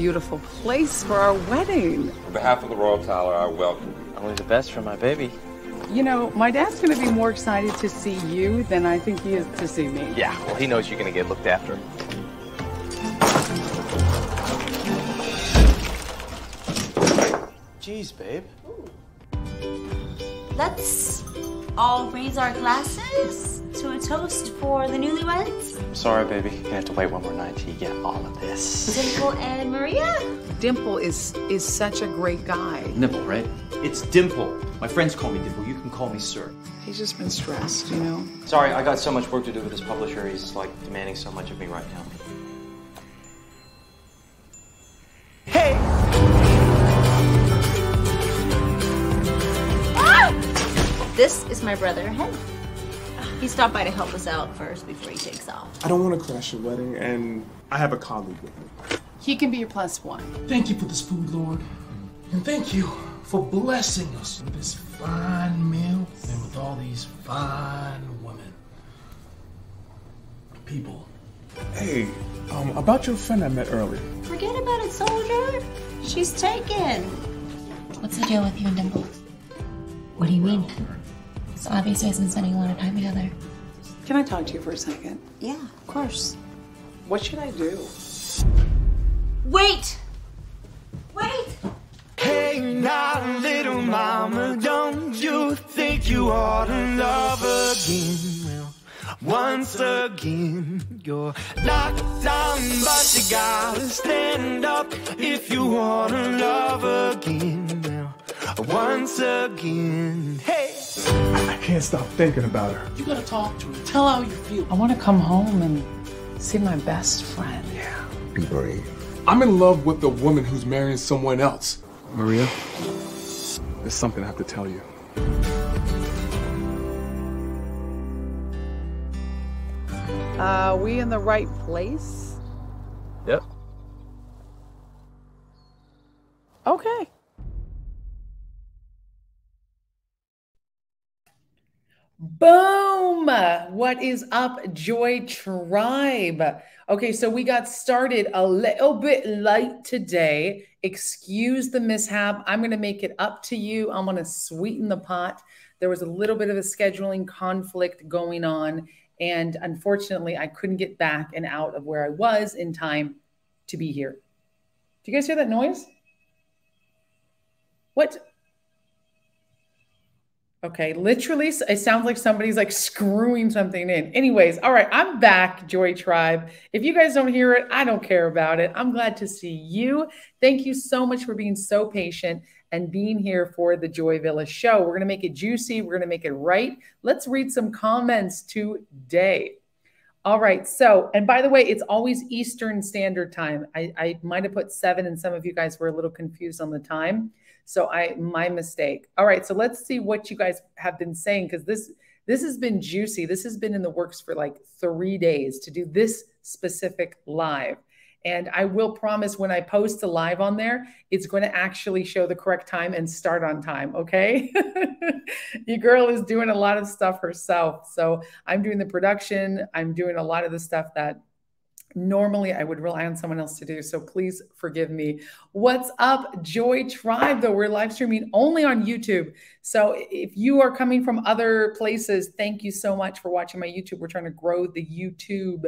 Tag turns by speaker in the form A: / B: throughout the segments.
A: beautiful place for our wedding.
B: On behalf of the Royal Tower, I welcome you.
C: Only the best for my baby.
A: You know, my dad's gonna be more excited to see you than I think he is to see me.
C: Yeah, well, he knows you're gonna get looked after. Jeez, babe.
D: Let's all raise our glasses to a toast for the newlyweds.
C: I'm sorry, baby. You're gonna have to wait one more night till you get all of this.
D: Dimple and Maria.
A: Dimple is such a great guy.
E: Nipple, right? It's Dimple. My friends call me Dimple. You can call me Sir.
A: He's just been stressed, you know?
E: Sorry, I got so much work to do with this publisher. He's like demanding so much of me right now.
C: Hey!
D: This is my brother, Hen. He stopped by to help us out first before he takes off.
F: I don't want to crash your wedding, and I have a colleague with me.
A: He can be your +1.
G: Thank you for this food, Lord. And thank you for blessing us with this fine meal and with all these fine women. People.
F: Hey, about your friend I met earlier.
D: Forget about it, soldier. She's taken.
H: What's the deal with you and Dimple?
D: What do you mean?
H: So obviously, I've been spending a lot of time together.
A: Can I talk to you for a second?
D: Yeah, of course.
A: What should I do?
D: Wait! Wait!
I: Hey now, little mama, don't you think you ought to love again? Well, once again, you're knocked down, but you gotta stand up if you ought to love again. Well, once again, hey!
F: I can't stop thinking about her.
G: You gotta talk to her. Tell her how you feel.
A: I want to come home and see my best friend.
F: Yeah, be brave. I'm in love with the woman who's marrying someone else. Maria, there's something I have to tell you.
A: We in the right place?
C: Yep.
A: Okay. Boom! What is up, Joy Tribe? Okay, so we got started a little bit late today. Excuse the mishap. I'm going to make it up to you. I'm going to sweeten the pot. There was a little bit of a scheduling conflict going on, and unfortunately, I couldn't get back and out of where I was in time to be here. Do you guys hear that noise? What? Okay, literally, it sounds like somebody's like screwing something in. Anyways, all right, I'm back, Joy Tribe. If you guys don't hear it, I don't care about it. I'm glad to see you. Thank you so much for being so patient and being here for the Joyvilla show. We're going to make it juicy. We're going to make it right. Let's read some comments today. All right, so, and by the way, it's always Eastern Standard Time. I might have put 7 and some of you guys were a little confused on the time. So my mistake. All right, so let's see what you guys have been saying, because this has been juicy. This has been in the works for like 3 days to do this specific live. And I will promise when I post a live on there, it's going to actually show the correct time and start on time, okay? Your girl is doing a lot of stuff herself. So I'm doing the production. I'm doing a lot of the stuff that normally I would rely on someone else to do. So please forgive me. What's up, Joy Tribe? Though we're live streaming only on YouTube. So if you are coming from other places, thank you so much for watching my YouTube. We're trying to grow the YouTube.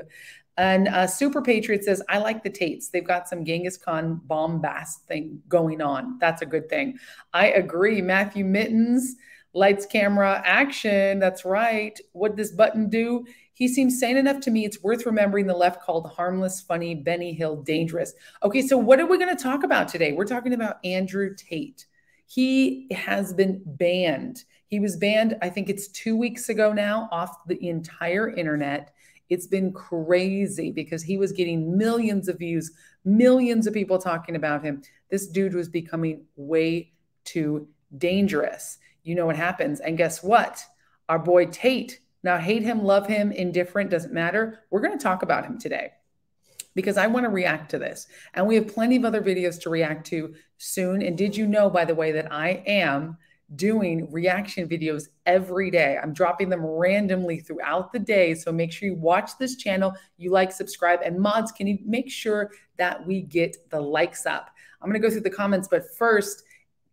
A: And Super Patriot says, I like the Tates. They've got some Genghis Khan bombast thing going on. That's a good thing. I agree. Matthew Mittens, lights, camera, action. That's right. What does Button do? He seems sane enough to me. It's worth remembering the left called harmless, funny, Benny Hill, dangerous. Okay, so what are we going to talk about today? We're talking about Andrew Tate. He has been banned. He was banned, I think it's 2 weeks ago now, off the entire internet. It's been crazy because he was getting millions of views, millions of people talking about him. This dude was becoming way too dangerous. You know what happens. And guess what? Our boy Tate, now hate him, love him, indifferent, doesn't matter. We're going to talk about him today because I want to react to this. And we have plenty of other videos to react to soon. And did you know, by the way, that I am doing reaction videos every day. I'm dropping them randomly throughout the day. So make sure you watch this channel, you like, subscribe, and mods, can you make sure that we get the likes up? I'm going to go through the comments, but first,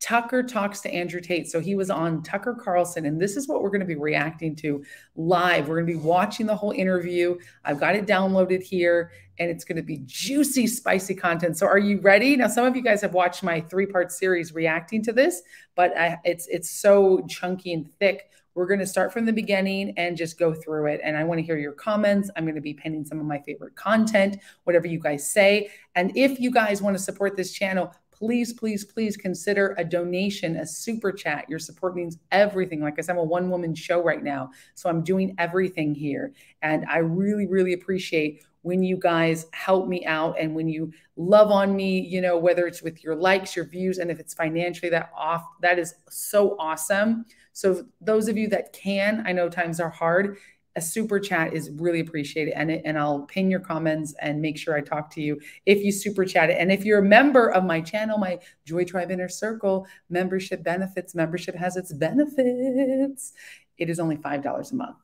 A: Tucker talks to Andrew Tate. So he was on Tucker Carlson, and this is what we're going to be reacting to live. We're going to be watching the whole interview. I've got it downloaded here, and it's going to be juicy, spicy content. So are you ready? Now, some of you guys have watched my 3-part series reacting to this, but it's so chunky and thick. We're going to start from the beginning and just go through it. And I want to hear your comments. I'm going to be pinning some of my favorite content, whatever you guys say. And if you guys want to support this channel, please, please, please consider a donation, a super chat. Your support means everything. Like I said, I'm a one-woman show right now, so I'm doing everything here. And I really, really appreciate when you guys help me out and when you love on me, you know, whether it's with your likes, your views, and if it's financially that is so awesome. So those of you that can, I know times are hard, a super chat is really appreciated. And I'll pin your comments and make sure I talk to you if you super chat it. And if you're a member of my channel, my Joy Tribe Inner Circle membership benefits, membership has its benefits. It is only $5 a month.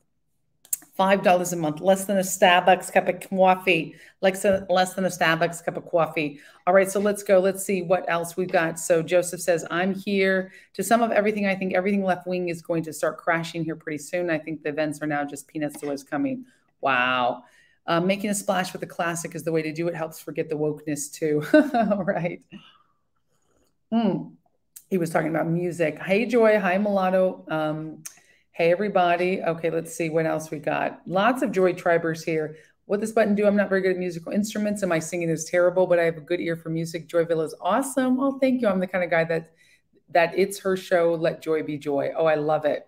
A: $5 a month, less than a Starbucks cup of coffee, less than a Starbucks cup of coffee. All right, so let's go. Let's see what else we've got. So Joseph says, I'm here to sum up everything. I think everything left wing is going to start crashing here pretty soon. I think the events are now just peanuts to what's coming. Wow. Making a splash with the classic is the way to do it. Helps forget the wokeness too. All right. He was talking about music. Hey, Joy. Hi, Mulatto. Hey, everybody. Okay, let's see what else we got. Lots of Joy Tribers here. What does button do? I'm not very good at musical instruments, and my singing is terrible, but I have a good ear for music. Joyvilla is awesome. Oh, thank you. I'm the kind of guy that it's her show. Let joy be joy. Oh, I love it.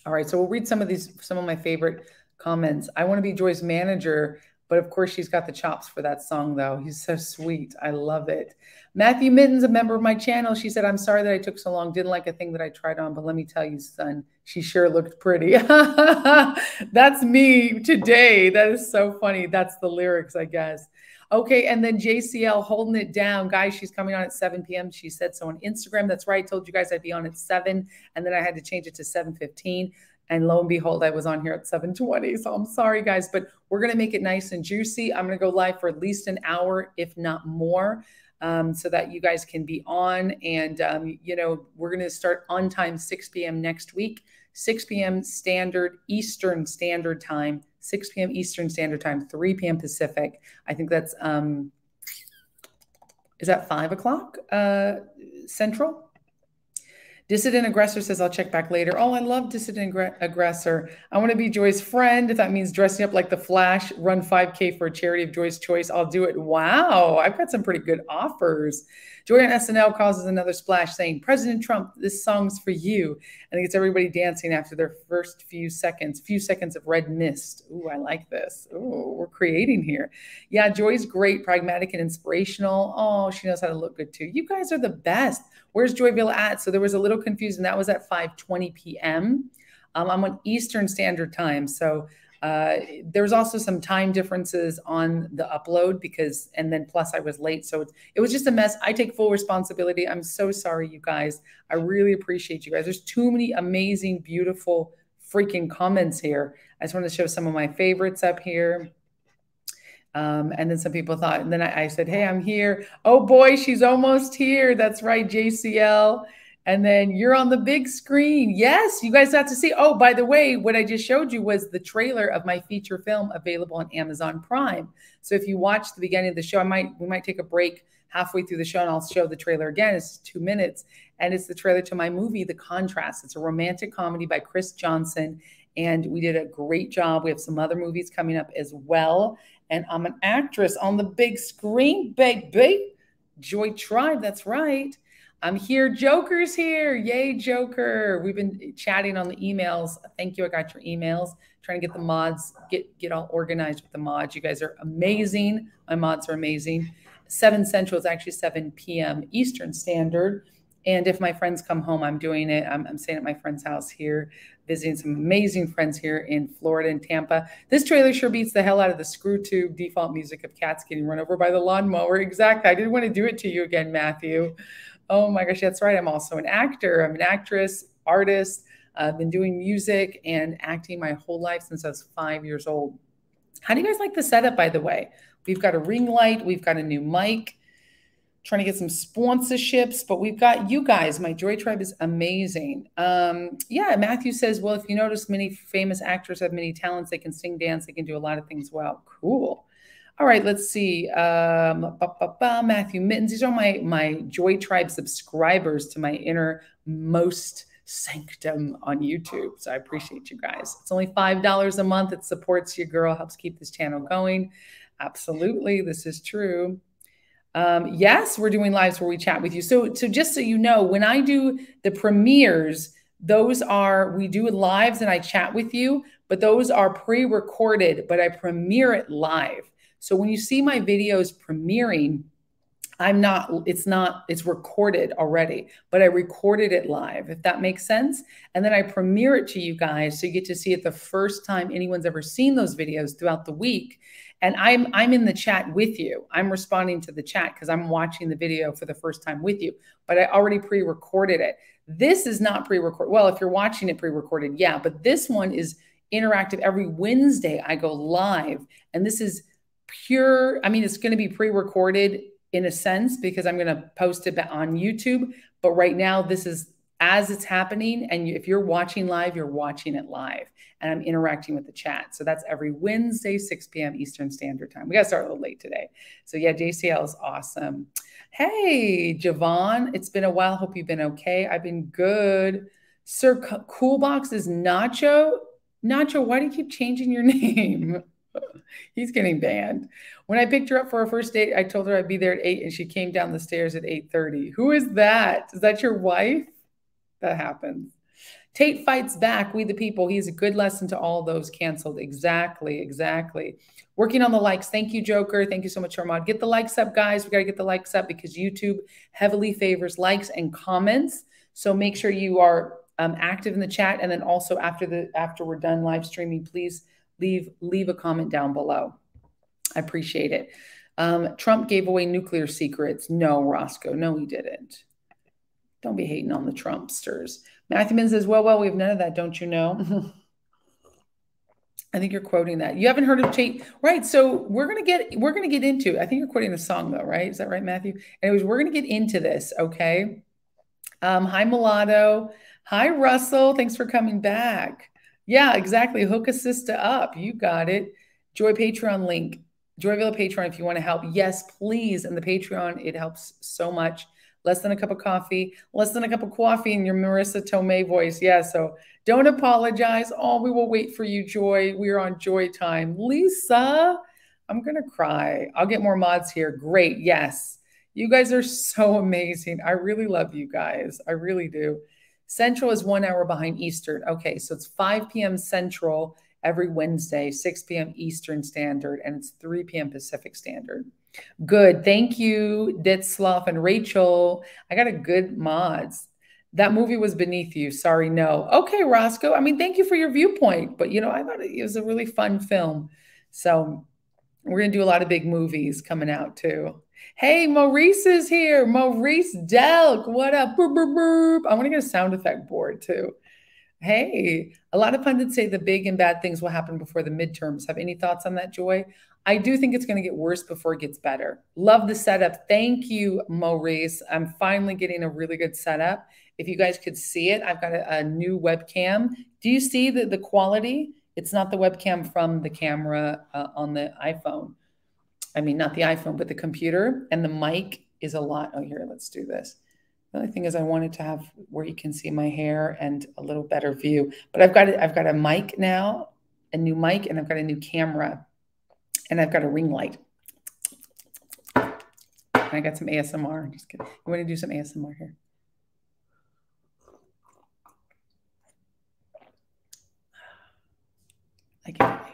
A: All right, so we'll read some of my favorite comments. I want to be Joy's manager, but of course she's got the chops for that song, though. He's so sweet. I love it. Matthew Mittens, a member of my channel, she said, I'm sorry that I took so long. Didn't like a thing that I tried on, but let me tell you, son, she sure looked pretty. That's me today. That is so funny. That's the lyrics, I guess. Okay, and then JCL holding it down. Guys, she's coming on at 7 p.m. She said so on Instagram. That's right. I told you guys I'd be on at 7, and then I had to change it to 7:15. And lo and behold, I was on here at 7:20. So I'm sorry, guys, but we're going to make it nice and juicy. I'm going to go live for at least an hour, if not more, so that you guys can be on. And, you know, we're going to start on time, 6 p.m. next week, 6 p.m. Eastern Standard Time, 6 p.m. Eastern Standard Time, 3 p.m. Pacific. I think that's, is that 5 o'clock Central? Dissident Aggressor says, I'll check back later. Oh, I love Dissident Aggressor. I want to be Joy's friend. If that means dressing up like the Flash, run 5K for a charity of Joy's choice, I'll do it. Wow, I've got some pretty good offers. Joy on SNL causes another splash saying, President Trump, this song's for you. And it gets everybody dancing after their first few seconds of red mist. Ooh, I like this. Ooh, we're creating here. Yeah, Joy's great, pragmatic, and inspirational. Oh, she knows how to look good too. You guys are the best. Where's Joyvilla at? So there was a little confusion. That was at 5:20 p.m. I'm on Eastern Standard Time. So there's also some time differences on the upload and then plus I was late. So it was just a mess. I take full responsibility. I'm so sorry, you guys. I really appreciate you guys. There's too many amazing, beautiful, freaking comments here. I just want to show some of my favorites up here. And then some people thought, and then I said, hey, I'm here. Oh boy, she's almost here. That's right, JCL. And then you're on the big screen. Yes, you guys got to see. Oh, by the way, what I just showed you was the trailer of my feature film available on Amazon Prime. So if you watch the beginning of the show, we might take a break halfway through the show and I'll show the trailer again. It's 2 minutes. And it's the trailer to my movie, The Contrast. It's a romantic comedy by Chris Johnson. And we did a great job. We have some other movies coming up as well. And I'm an actress on the big screen, baby. Joy Tribe, that's right. I'm here. Joker's here. Yay, Joker. We've been chatting on the emails. Thank you. I got your emails. Trying to get the mods, get all organized with the mods. You guys are amazing. My mods are amazing. 7 Central is actually 7 p.m. Eastern Standard. And if my friends come home, I'm doing it. I'm staying at my friend's house here, visiting some amazing friends here in Florida and Tampa. This trailer sure beats the hell out of the screw tube default music of cats getting run over by the lawnmower. Exactly. I didn't want to do it to you again, Matthew. Oh my gosh, that's right. I'm also an actor. I'm an actress, artist. I've been doing music and acting my whole life since I was 5 years old. How do you guys like the setup, by the way? We've got a ring light. We've got a new mic. Trying to get some sponsorships, but we've got you guys. My Joy Tribe is amazing. Yeah, Matthew says, well, if you notice, many famous actors have many talents. They can sing, dance. They can do a lot of things well. Cool. All right, let's see. Matthew Mittens. These are my Joy Tribe subscribers to my innermost sanctum on YouTube. So I appreciate you guys. It's only $5 a month. It supports your girl, helps keep this channel going. Absolutely, this is true. Yes, we're doing lives where we chat with you. So just so you know, when I do the premieres, we do lives and I chat with you, but those are pre-recorded, but I premiere it live. So when you see my videos premiering, it's recorded already, but I recorded it live, if that makes sense. And then I premiere it to you guys. So you get to see it the first time anyone's ever seen those videos throughout the week. And I'm in the chat with you. I'm responding to the chat because I'm watching the video for the first time with you, but I already pre-recorded it. This is not pre-recorded. Well, if you're watching it pre-recorded, yeah, but this one is interactive. Every Wednesday I go live, and this is pure. I mean, it's going to be pre-recorded in a sense because I'm going to post it on YouTube. But right now, this is as it's happening. And if you're watching live, you're watching it live. And I'm interacting with the chat. So that's every Wednesday, 6 p.m. Eastern Standard Time. We got to start a little late today. So yeah, JCL is awesome. Hey, Javon, it's been a while. Hope you've been okay. I've been good. Sir Coolbox is Nacho. Nacho, why do you keep changing your name? He's getting banned. When I picked her up for our first date, I told her I'd be there at 8 and she came down the stairs at 8:30. Who is that? Is that your wife? That happens. Tate fights back. We the people. He's a good lesson to all those canceled. Exactly. Working on the likes. Thank you, Joker. Thank you so much, Armand. Get the likes up, guys. We got to get the likes up because YouTube heavily favors likes and comments. So make sure you are active in the chat. And then also after we're done live streaming, please leave a comment down below. I appreciate it. Trump gave away nuclear secrets. No, Roscoe. No, he didn't. Don't be hating on the Trumpsters. Matthew Min says, well, we have none of that, don't you know? I think you're quoting that. You haven't heard of Tate, right? So we're gonna get into. I think you're quoting the song though, right? Is that right, Matthew? Anyways, we're gonna get into this, okay? Hi, Mulatto. Hi, Russell. Thanks for coming back. Yeah, exactly. Hook a sister up. You got it. Joy Patreon link. Joyvilla Patreon if you want to help. Yes, please. And the Patreon, it helps so much. Less than a cup of coffee, less than a cup of coffee in your Marissa Tomei voice. Yeah, so don't apologize. Oh, we will wait for you, Joy. We are on Joy time. Lisa, I'm going to cry. I'll get more mods here. Great. Yes. You guys are so amazing. I really love you guys. I really do. Central is 1 hour behind Eastern. Okay, so it's 5 p.m. Central every Wednesday, 6 p.m. Eastern Standard, and it's 3 p.m. Pacific Standard. Good. Thank you, Ditzloff and Rachel. I got a good mods. That movie was beneath you. Sorry, no. Okay, Roscoe. I mean, thank you for your viewpoint. But, you know, I thought it was a really fun film. So we're going to do a lot of big movies coming out, too. Hey, Maurice is here. Maurice Delk. What up? Boop, boop, boop. I want to get a sound effect board, too. Hey, a lot of pundits say the big and bad things will happen before the midterms. Have any thoughts on that, Joy? I do think it's going to get worse before it gets better. Love the setup. Thank you, Maurice. I'm finally getting a really good setup. If you guys could see it, I've got a new webcam. Do you see the quality? It's not the webcam from the camera on the iPhone. I mean, not the iPhone, but the computer. And the mic is a lot. Oh, here, let's do this. The only thing is I wanted to have where you can see my hair and a little better view. But I've got a mic now, a new mic, and I've got a new camera. And I've got a ring light. And I got some ASMR. Just kidding. You want to do some ASMR here? I get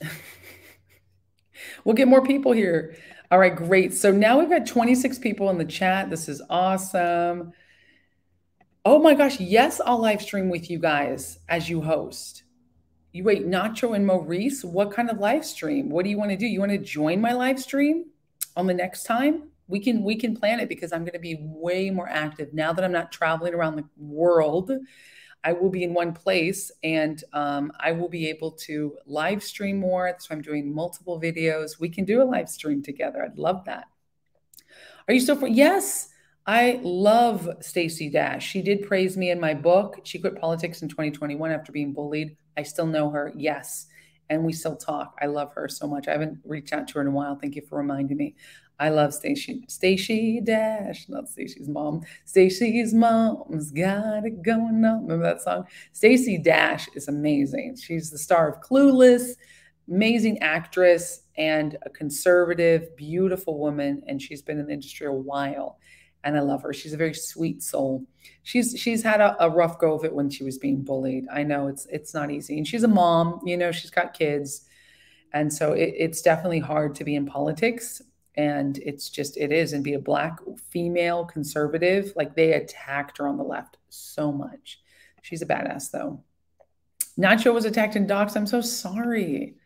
A: ASMR. We'll get more people here. All right, great. So now we've got 26 people in the chat. This is awesome. Oh my gosh. Yes, I'll live stream with you guys as you host. You wait, Nacho and Maurice, what kind of live stream? What do you want to do? You want to join my live stream on the next time? we can plan it, because I'm going to be way more active now that I'm not traveling around the world. I will be in one place, and I will be able to live stream more. That's why I'm doing multiple videos. We can do a live stream together. I'd love that. Are you still for? Yes, I love Stacey Dash. She did praise me in my book. She quit politics in 2021 after being bullied. I still know her. Yes. And we still talk. I love her so much. I haven't reached out to her in a while. Thank you for reminding me. I love Stacey Dash, not Stacey's mom. Stacey's mom's got it going on. Remember that song? Stacey Dash is amazing. She's the star of Clueless, amazing actress, and a conservative, beautiful woman. And she's been in the industry a while. And I love her. She's a very sweet soul. She's had a rough go of it when she was being bullied. I know it's not easy. And she's a mom, you know, she's got kids. And so it's definitely hard to be in politics. And it is, and be a Black female conservative. Like, they attacked her on the left so much. She's a badass, though. Nacho was attacked in docs. I'm so sorry.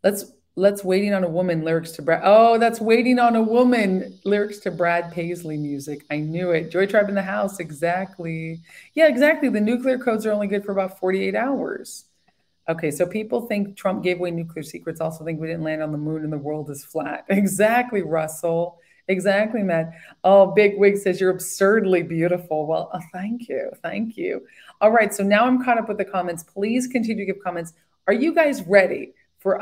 A: Let's Waiting on a Woman lyrics to Brad. Oh, that's Waiting on a Woman lyrics to Brad Paisley music. I knew it. Joy Tribe in the house. Exactly. Yeah, exactly. The nuclear codes are only good for about 48 hours. Okay, so people think Trump gave away nuclear secrets, also think we didn't land on the moon and the world is flat. Exactly, Russell. Exactly, Matt. Oh, Big Wig says you're absurdly beautiful. Well, thank you. Thank you. All right, so now I'm caught up with the comments. Please continue to give comments. Are you guys ready for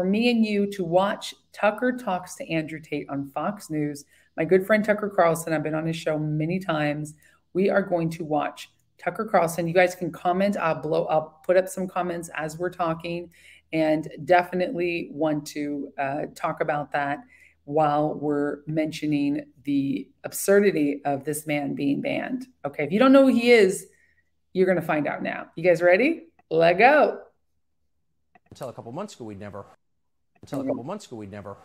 A: me and you to watch Tucker Talks to Andrew Tate on Fox News? My good friend Tucker Carlson, I've been on his show many times. We are going to watch Tucker Carlson. You guys can comment. I'll put up some comments as we're talking, and definitely want to talk about that while we're mentioning the absurdity of this man being banned. Okay, if you don't know who he is, you're going to find out now. You guys ready? Let go.
J: Until a couple months ago, we'd never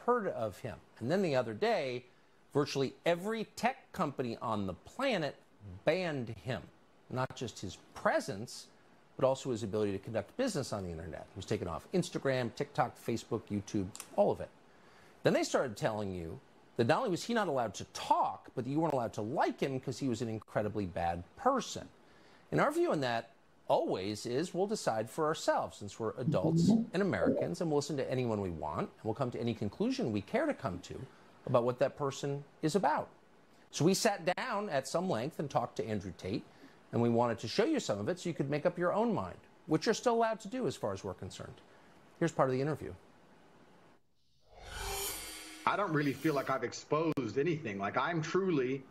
J: heard of him. And then the other day, virtually every tech company on the planet banned him. Not just his presence, but also his ability to conduct business on the internet. He was taken off Instagram, TikTok, Facebook, YouTube, all of it. Then they started telling you that not only was he not allowed to talk, but that you weren't allowed to like him because he was an incredibly bad person. And our view on that always is we'll decide for ourselves, since we're adults and Americans, and we'll listen to anyone we want, and we'll come to any conclusion we care to come to about what that person is about. So we sat down at some length and talked to Andrew Tate, and we wanted to show you some of it so you could make up your own mind, which you're still allowed to do as far as we're concerned. Here's part of the interview.
K: I don't really feel like I've exposed anything. Like, I'm truly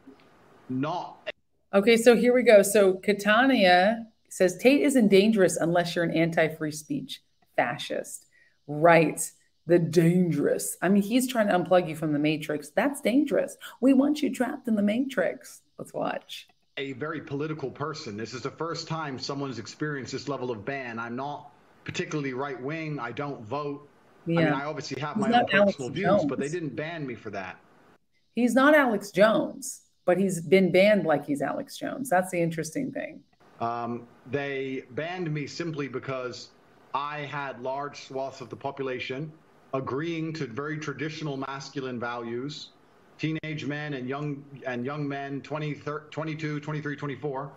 K: not.
A: Okay, so here we go. So Catania says Tate isn't dangerous unless you're an anti-free speech fascist. Right. The dangerous. I mean, he's trying to unplug you from the matrix. That's dangerous. We want you trapped in the matrix. Let's watch.
K: A very political person. This is the first time someone's experienced this level of ban. I'm not particularly right-wing. I don't vote. Yeah. I mean, I obviously have my own personal views, but they didn't ban me for that.
A: He's not Alex Jones, but he's been banned like he's Alex Jones. That's the interesting thing.
K: They banned me simply because I had large swaths of the population agreeing to very traditional masculine values. Teenage men and young men, 22, 23, 24,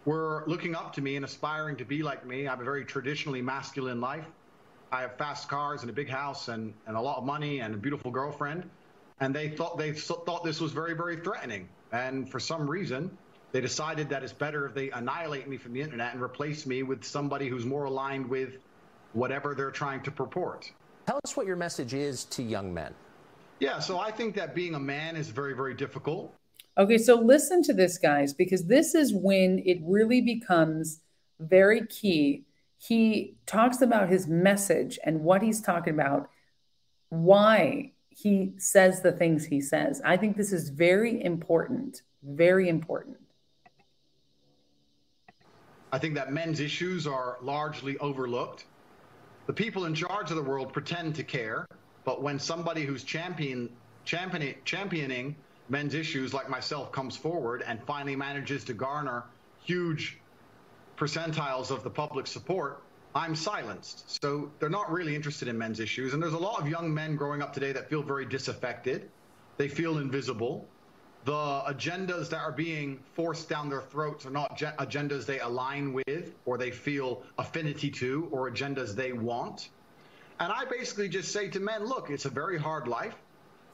K: were looking up to me and aspiring to be like me. I have a very traditionally masculine life. I have fast cars and a big house and a lot of money and a beautiful girlfriend. And they thought this was very, very threatening. And for some reason, they decided that it's better if they annihilate me from the internet and replace me with somebody who's more aligned with whatever they're trying to purport.
J: Tell us what your message is to young men.
K: Yeah, so I think that being a man is very, very difficult.
A: Okay, so listen to this, guys, because this is when it really becomes very key. He talks about his message and what he's talking about, why he says the things he says. I think this is very important, very important.
K: I think that men's issues are largely overlooked. The people in charge of the world pretend to care. But when somebody who's championing men's issues like myself comes forward and finally manages to garner huge percentiles of the public support, I'm silenced. So they're not really interested in men's issues. And there's a lot of young men growing up today that feel very disaffected. They feel invisible. The agendas that are being forced down their throats are not agendas they align with, or they feel affinity to, or agendas they want. And I basically just say to men, look, it's a very hard life.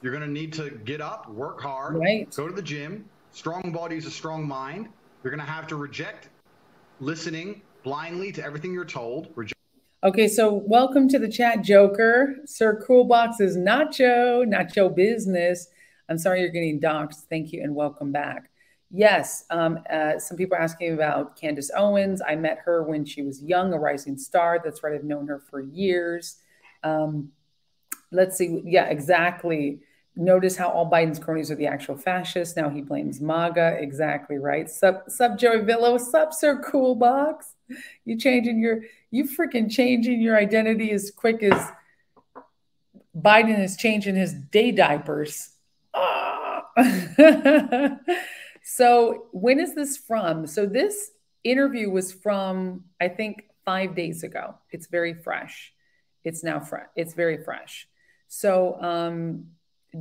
K: You're going to need to get up, work hard, go to the gym. Strong body is a strong mind. You're going to have to reject listening blindly to everything you're told.
A: Okay, so welcome to the chat, Joker. Sir Coolbox is Nacho Business. I'm sorry you're getting doxxed. Thank you and welcome back. Yes, some people are asking about Candace Owens. I met her when she was young, a rising star. That's right, I've known her for years. Let's see. Yeah, exactly. Notice how all Biden's cronies are the actual fascists. Now he blames MAGA. Exactly right. Sup, joyvilla. What's up, Sir Coolbox? You freaking changing your identity as quick as Biden is changing his day diapers. So when is this from? So this interview was from, I think, 5 days ago. It's very fresh. It's now fresh. It's very fresh. So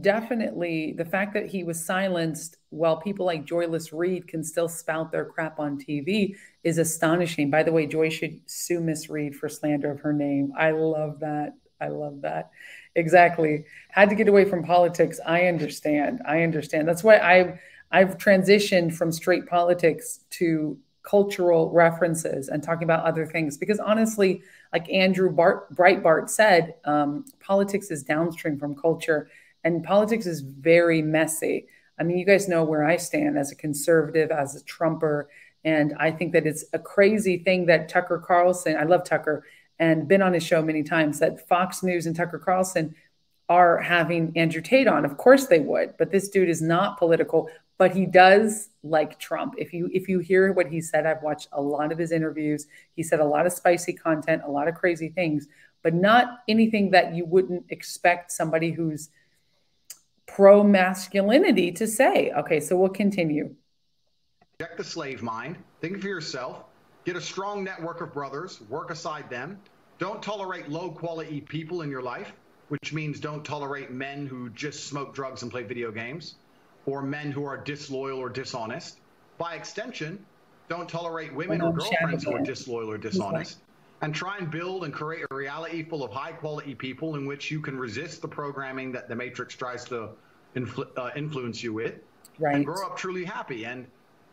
A: definitely the fact that he was silenced while people like Joyless Reed can still spout their crap on TV is astonishing. By the way, Joy should sue Miss Reed for slander of her name. I love that. I love that. Exactly. Had to get away from politics. I understand. That's why I've transitioned from straight politics to cultural references and talking about other things. Because honestly, like Andrew Breitbart said, politics is downstream from culture, and politics is very messy. I mean, you guys know where I stand as a conservative, as a Trumper, and I think that it's a crazy thing that Tucker Carlson, I love Tucker, and been on his show many times, that Fox News and Tucker Carlson are having Andrew Tate on. Of course they would, but this dude is not political, but he does like Trump. If you hear what he said, I've watched a lot of his interviews. He said a lot of spicy content, a lot of crazy things, but not anything that you wouldn't expect somebody who's pro-masculinity to say. Okay, so we'll continue.
K: Reject the slave mind. Think for yourself. Get a strong network of brothers. Work aside them. Don't tolerate low-quality people in your life, which means don't tolerate men who just smoke drugs and play video games, or men who are disloyal or dishonest. By extension, don't tolerate women or girlfriends who are disloyal or dishonest. And try and build and create a reality full of high-quality people in which you can resist the programming that the Matrix tries to influence you with, and grow up truly happy. And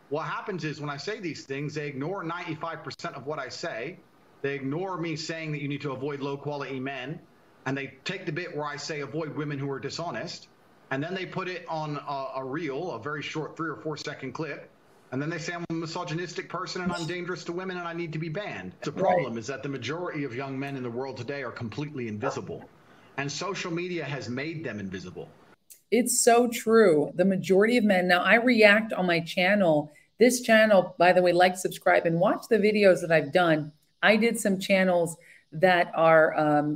K: what happens is when I say these things, they ignore 95% of what I say. They ignore me saying that you need to avoid low-quality men, and they take the bit where I say avoid women who are dishonest, and then they put it on a reel, a very short 3 or 4 second clip, and then they say I'm a misogynistic person and I'm dangerous to women and I need to be banned. The problem is that the majority of young men in the world today are completely invisible, and social media has made them invisible.
A: It's so true. The majority of men. Now, I react on my channel. This channel, by the way, like, subscribe, and watch the videos that I've done. I did some channels that are,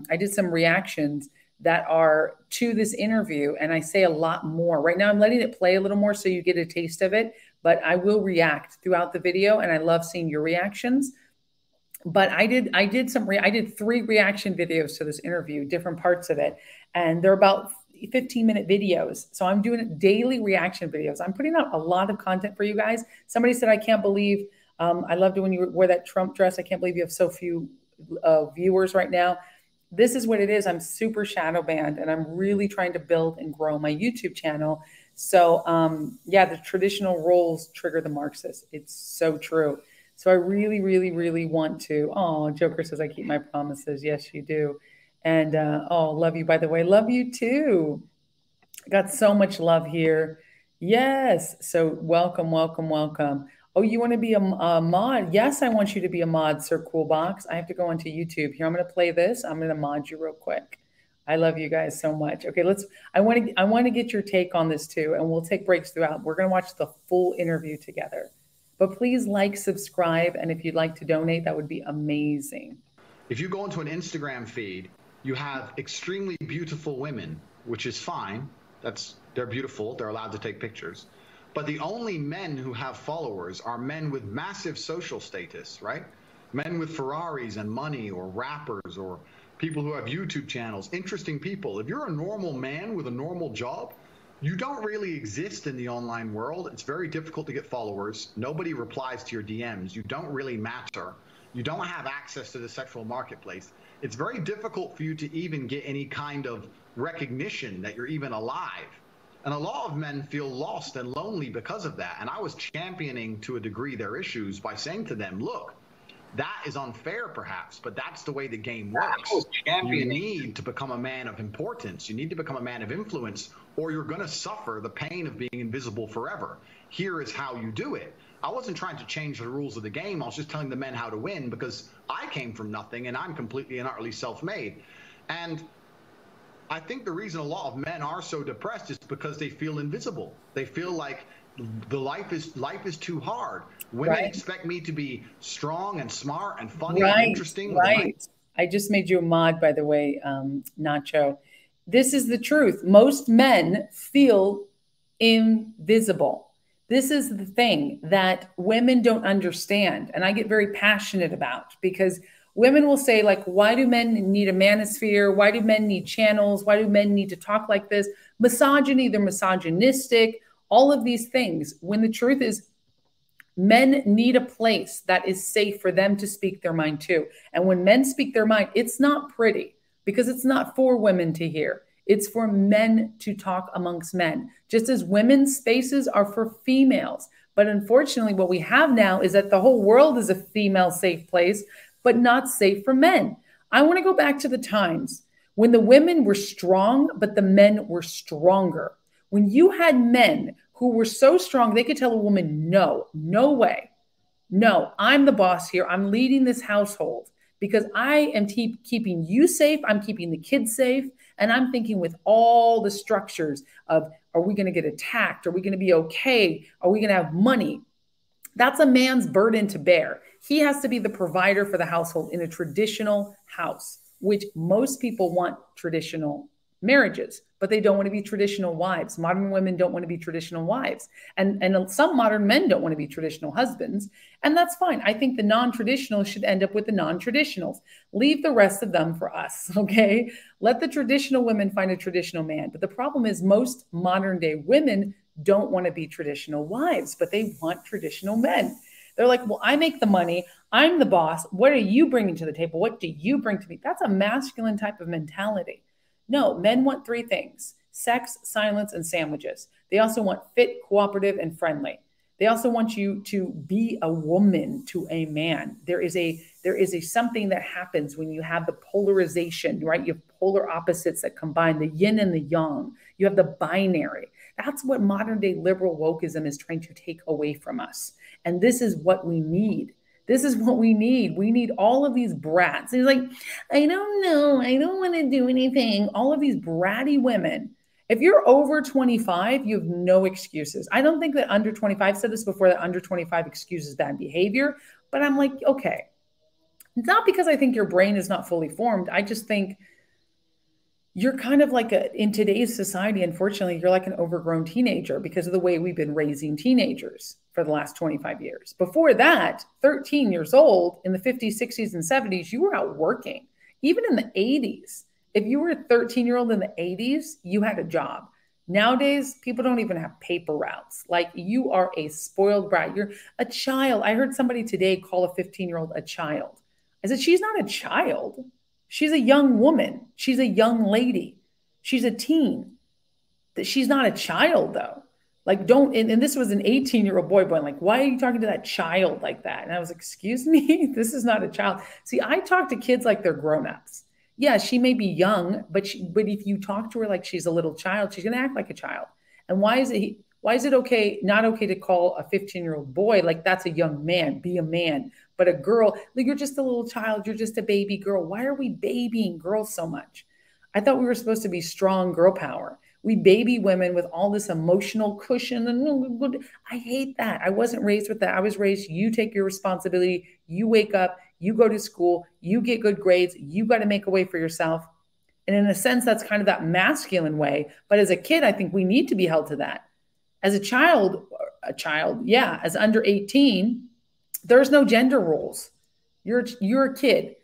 A: I did some reactions that are to this interview, and I say a lot more. Right now, I'm letting it play a little more so you get a taste of it, but I will react throughout the video, and I love seeing your reactions. But I did 3 reaction videos to this interview, different parts of it, and they're about 15-minute videos. So I'm doing daily reaction videos. I'm putting out a lot of content for you guys. Somebody said, I can't believe, I loved it when you wear that Trump dress. I can't believe you have so few viewers right now. This is what it is. I'm super shadow banned, and I'm really trying to build and grow my YouTube channel. So yeah, the traditional roles trigger the Marxists. It's so true. So I really, really, really want to. Oh, Joker says I keep my promises. Yes, you do. And oh, love you, by the way. Love you too. Got so much love here. Yes. So welcome, welcome, welcome. Oh, you want to be a mod? Yes, I want you to be a mod, Sir Coolbox. I have to go onto YouTube here. I'm going to play this. I'm going to mod you real quick. I love you guys so much. Okay, I want to get your take on this too, and we'll take breaks throughout. We're going to watch the full interview together. But please like, subscribe, and if you'd like to donate, that would be amazing.
K: If you go into an Instagram feed, you have extremely beautiful women, which is fine. They're beautiful. They're allowed to take pictures. But the only men who have followers are men with massive social status, right? Men with Ferraris and money, or rappers, or people who have YouTube channels, interesting people. If you're a normal man with a normal job, You don't really exist in the online world. It's very difficult to get followers. Nobody replies to your DMs. You don't really matter. You don't have access to the sexual marketplace. It's very difficult for you to even get any kind of recognition that you're even alive. And a lot of men feel lost and lonely because of that. And I was championing to a degree their issues by saying to them, look, that is unfair perhaps, but that's the way the game works. You need to become a man of importance. You need to become a man of influence, or you're going to suffer the pain of being invisible forever. Here is how you do it. I wasn't trying to change the rules of the game. I was just telling the men how to win, because I came from nothing and I'm completely and utterly self-made. And I think the reason a lot of men are so depressed is because they feel invisible. They feel like the life is too hard. Women expect me to be strong and smart and funny and interesting.
A: I just made you a mod, by the way, Nacho. This is the truth. Most men feel invisible. This is the thing that women don't understand. And I get very passionate about, because women will say, like, why do men need a manosphere? Why do men need channels? Why do men need to talk like this? Misogyny, they're misogynistic, all of these things. When the truth is, men need a place that is safe for them to speak their mind too. And when men speak their mind, it's not pretty, because it's not for women to hear. It's for men to talk amongst men, just as women's spaces are for females. But unfortunately, what we have now is that the whole world is a female safe place, but not safe for men. I want to go back to the times when the women were strong, but the men were stronger. When you had men who were so strong, they could tell a woman, no, no way. No, I'm the boss here. I'm leading this household because I am keeping you safe. I'm keeping the kids safe. And I'm thinking with all the structures of, are we going to get attacked? Are we going to be okay? Are we going to have money? That's a man's burden to bear. He has to be the provider for the household in a traditional house, which most people want traditional marriages, but they don't want to be traditional wives. Modern women don't want to be traditional wives. And some modern men don't want to be traditional husbands. And that's fine. I think the non-traditionals should end up with the non-traditionals. Leave the rest of them for us, okay? Let the traditional women find a traditional man. But the problem is most modern day women don't want to be traditional wives, but they want traditional men. They're like, well, I make the money. I'm the boss. What are you bringing to the table? What do you bring to me? That's a masculine type of mentality. No, men want three things: sex, silence, and sandwiches. They also want fit, cooperative, and friendly. They also want you to be a woman to a man. There is a something that happens when you have the polarization, right? You have polar opposites that combine, the yin and the yang. You have the binary. That's what modern day liberal wokeism is trying to take away from us. And this is what we need. This is what we need. We need all of these brats. He's like, I don't know. I don't want to do anything. All of these bratty women. If you're over 25, you have no excuses. I don't think that under 25, I've said this before, that under 25 excuses bad behavior. But I'm like, okay. It's not because I think your brain is not fully formed. I just think you're kind of like in today's society, unfortunately, you're like an overgrown teenager because of the way we've been raising teenagers for the last 25 years. Before that, 13 years old in the 50s, 60s, and 70s, you were out working. Even in the 80s, if you were a 13-year-old in the 80s, you had a job. Nowadays, people don't even have paper routes. Like, you are a spoiled brat. You're a child. I heard somebody today call a 15-year-old a child. I said, she's not a child. She's a young woman. She's a young lady. She's a teen. She's not a child, though. Like, don't, and this was an 18-year-old boy, but I'm like, why are you talking to that child like that? And I was like, excuse me, this is not a child. See, I talk to kids like they're grown-ups. Yeah, she may be young, but if you talk to her like she's a little child, she's going to act like a child. And why is it okay, not okay to call a 15-year-old boy like that's a young man, be a man, but a girl, like, you're just a little child, you're just a baby girl. Why are we babying girls so much? I thought we were supposed to be strong girl power. We baby women with all this emotional cushion. And I hate that. I wasn't raised with that. I was raised, you take your responsibility, you wake up, you go to school, you get good grades, you got to make a way for yourself. And in a sense, that's kind of that masculine way. But as a kid, I think we need to be held to that. As a child, yeah, as under 18, there's no gender roles. You're a kid,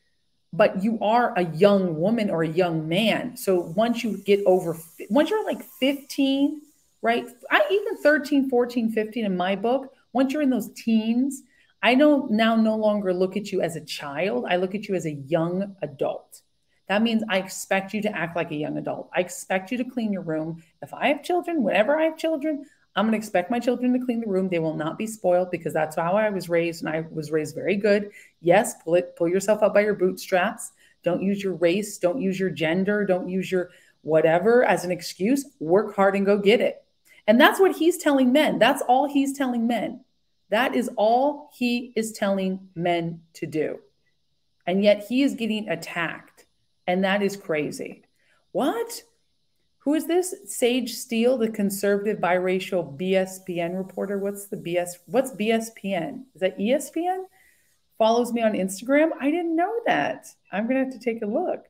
A: but you are a young woman or a young man. So once you're like 15, right? Even 13, 14, 15 in my book, once you're in those teens, I don't now no longer look at you as a child. I look at you as a young adult. That means I expect you to act like a young adult. I expect you to clean your room. If I have children, whenever I have children, I'm going to expect my children to clean the room. They will not be spoiled because that's how I was raised, and I was raised very good. Yes, pull yourself up by your bootstraps. Don't use your race. Don't use your gender. Don't use your whatever as an excuse. Work hard and go get it. And that's what he's telling men. That's all he's telling men. That is all he is telling men to do. And yet he is getting attacked. And that is crazy. What? Who is this? Sage Steele, the conservative biracial BSPN reporter. What's the BS? What's BSPN? Is that ESPN? Follows me on Instagram. I didn't know that. I'm going to have to take a look.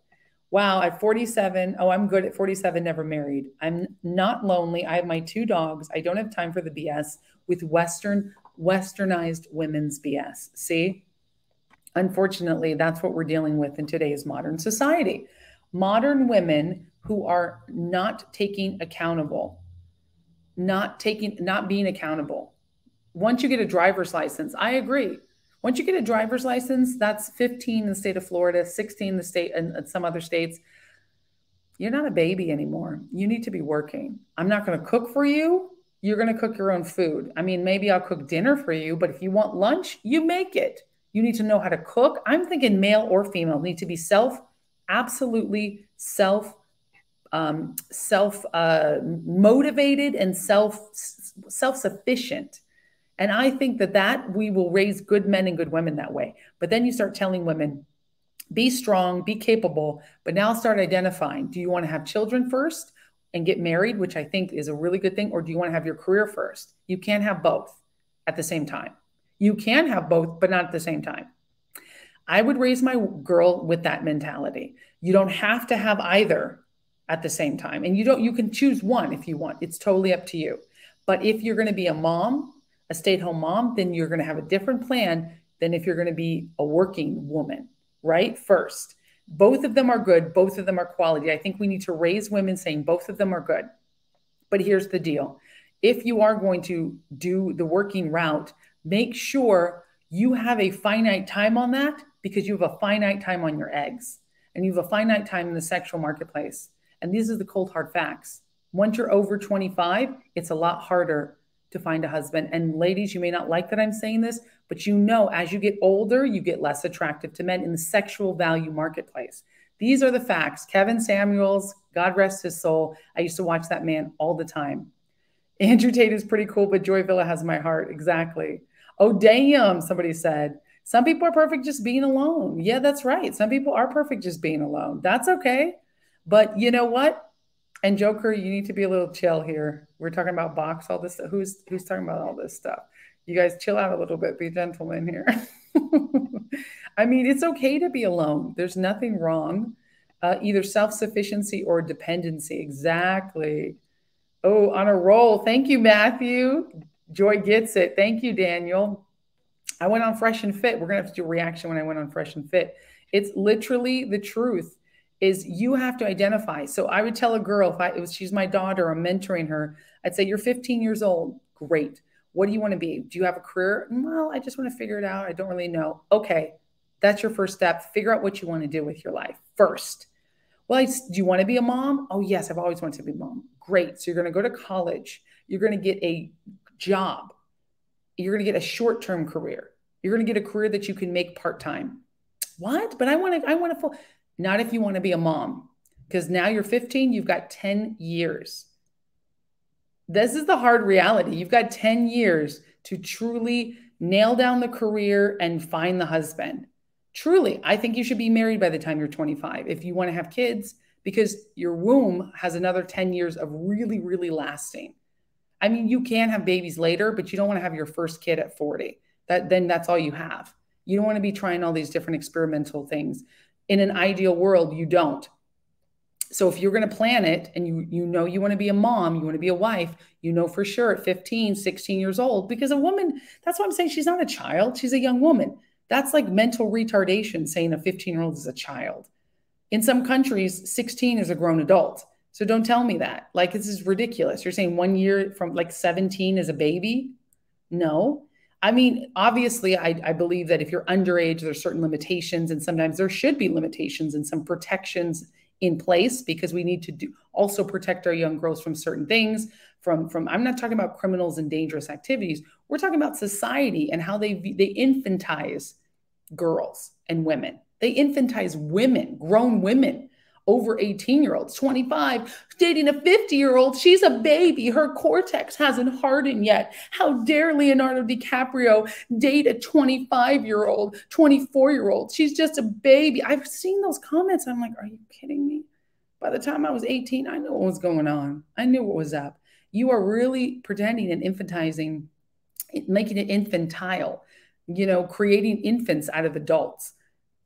A: Wow, at 47. Oh, I'm good at 47, never married. I'm not lonely. I have my 2 dogs. I don't have time for the BS with westernized women's BS. See? Unfortunately, that's what we're dealing with in today's modern society. Modern women who are not taking accountable, not being accountable. Once you get a driver's license, I agree. Once you get a driver's license, that's 15 in the state of Florida, 16 in the state and some other states. You're not a baby anymore. You need to be working. I'm not going to cook for you. You're going to cook your own food. I mean, maybe I'll cook dinner for you, but if you want lunch, you make it. You need to know how to cook. I'm thinking male or female need to be absolutely motivated and self-sufficient. And I think that we will raise good men and good women that way. But then you start telling women, be strong, be capable, but now start identifying. Do you want to have children first and get married, which I think is a really good thing, or do you want to have your career first? You can't have both at the same time. You can have both, but not at the same time. I would raise my girl with that mentality. You don't have to have either at the same time. And you can choose one if you want. It's totally up to you. But if you're going to be a mom, a stay-at-home mom, then you're going to have a different plan than if you're going to be a working woman, right? First, both of them are good. Both of them are quality. I think we need to raise women saying both of them are good. But here's the deal. If you are going to do the working route, make sure you have a finite time on that, because you have a finite time on your eggs and you have a finite time in the sexual marketplace. And these are the cold hard facts. Once you're over 25, it's a lot harder to find a husband. And ladies, you may not like that I'm saying this, but you know, as you get older, you get less attractive to men in the sexual value marketplace. These are the facts. Kevin Samuels, God rest his soul. I used to watch that man all the time. Andrew Tate is pretty cool, but Joyvilla has my heart. Exactly. Oh, damn, somebody said. Some people are perfect just being alone. Yeah, that's right. Some people are perfect just being alone. That's okay. But you know what? And Joker, you need to be a little chill here. We're talking about box, all this stuff. Who's talking about all this stuff? You guys chill out a little bit. Be gentlemen here. I mean, it's okay to be alone. There's nothing wrong. Either self-sufficiency or dependency. Exactly. Oh, on a roll. Thank you, Matthew. Joy gets it. Thank you, Daniel. I went on Fresh and Fit. We're going to have to do a reaction when I went on Fresh and Fit. It's literally the truth is you have to identify. So I would tell a girl, she's my daughter, I'm mentoring her. I'd say, you're 15 years old. Great. What do you want to be? Do you have a career? Well, I just want to figure it out. I don't really know. Okay. That's your first step. Figure out what you want to do with your life first. Well, do you want to be a mom? Oh, yes. I've always wanted to be a mom. Great. So you're going to go to college. You're going to get a job. You're going to get a short-term career. You're going to get a career that you can make part-time. What? But I want to not if you want to be a mom, because now you're 15, you've got 10 years. This is the hard reality. You've got 10 years to truly nail down the career and find the husband. Truly, I think you should be married by the time you're 25 if you want to have kids, because your womb has another 10 years of really, really lasting. I mean, you can have babies later, but you don't want to have your first kid at 40. Then that's all you have. You don't want to be trying all these different experimental things. In an ideal world, you don't. So if you're going to plan it and you know you want to be a mom, you want to be a wife, you know for sure at 15, 16 years old, because a woman, that's what I'm saying, she's not a child, she's a young woman. That's like mental retardation saying a 15-year-old is a child. In some countries, 16 is a grown adult. So don't tell me that. Like, this is ridiculous. You're saying 1 year from like 17 is a baby? No. I mean, obviously, I believe that if you're underage, there's certain limitations, and sometimes there should be limitations and some protections in place, because we need to also protect our young girls from certain things. From I'm not talking about criminals and dangerous activities. We're talking about society and how they infantize girls and women. They infantize women, grown women, over 18-year-olds, 25, dating a 50-year-old. She's a baby. Her cortex hasn't hardened yet. How dare Leonardo DiCaprio date a 25-year-old, 24-year-old? She's just a baby. I've seen those comments. I'm like, are you kidding me? By the time I was 18, I knew what was going on. I knew what was up. You are really pretending and infantizing, making it infantile, creating infants out of adults.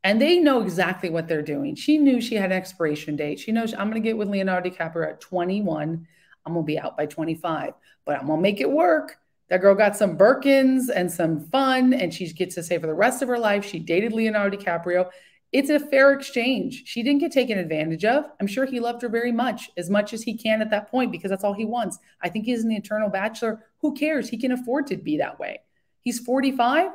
A: And they know exactly what they're doing. She knew she had an expiration date. She knows, I'm going to get with Leonardo DiCaprio at 21. I'm going to be out by 25, but I'm going to make it work. That girl got some Birkins and some fun, and she gets to say for the rest of her life, she dated Leonardo DiCaprio. It's a fair exchange. She didn't get taken advantage of. I'm sure he loved her very much as he can at that point, because that's all he wants. I think he's an eternal bachelor. Who cares? He can afford to be that way. He's 45.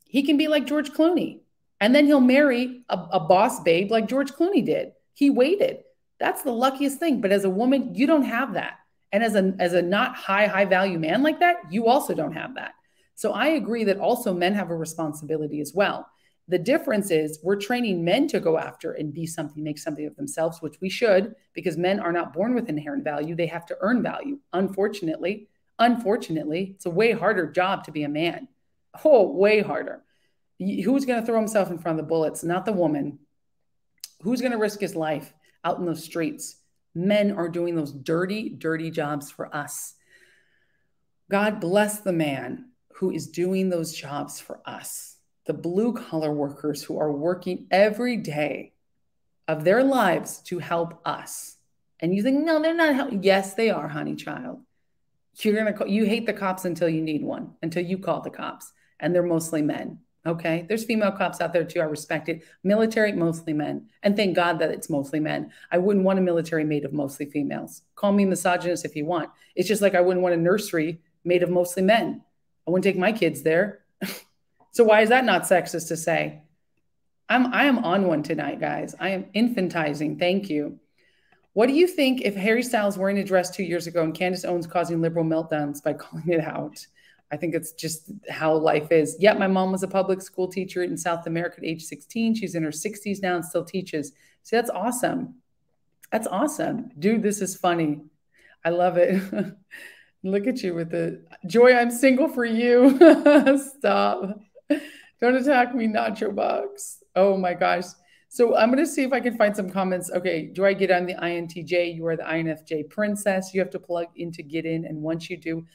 A: He can be like George Clooney. And then he'll marry a boss babe like George Clooney did. He waited. That's the luckiest thing. But as a woman, you don't have that. And as a not high value man like that, you also don't have that. So I agree that also men have a responsibility as well. The difference is we're training men to go after and be something, make something of themselves, which we should, because men are not born with inherent value. They have to earn value. Unfortunately, it's a way harder job to be a man. Oh, way harder. Who's going to throw himself in front of the bullets? Not the woman. Who's going to risk his life out in those streets? Men are doing those dirty, dirty jobs for us. God bless the man who is doing those jobs for us. The blue-collar workers who are working every day of their lives to help us. And you think, no, they're not helping. Yes, they are, honey child. You hate the cops until you need one, until you call the cops. And they're mostly men. Okay, there's female cops out there too. I respect it. Military, mostly men. And thank God that it's mostly men. I wouldn't want a military made of mostly females. Call me misogynist if you want. It's just like I wouldn't want a nursery made of mostly men. I wouldn't take my kids there. So why is that not sexist to say? I am on one tonight, guys. I am infantizing. Thank you. What do you think if Harry Styles wearing a dress 2 years ago and Candace Owens causing liberal meltdowns by calling it out? I think it's just how life is. Yeah, my mom was a public school teacher in South America at age 16. She's in her 60s now and still teaches. See, that's awesome. That's awesome. Dude, this is funny. I love it. Look at you with the Joy, I'm single for you. Stop. Don't attack me, Nacho Box. Oh my gosh. So I'm going to see if I can find some comments. Okay, Joy, get on the INTJ. You are the INFJ princess. You have to plug in to get in. And once you do,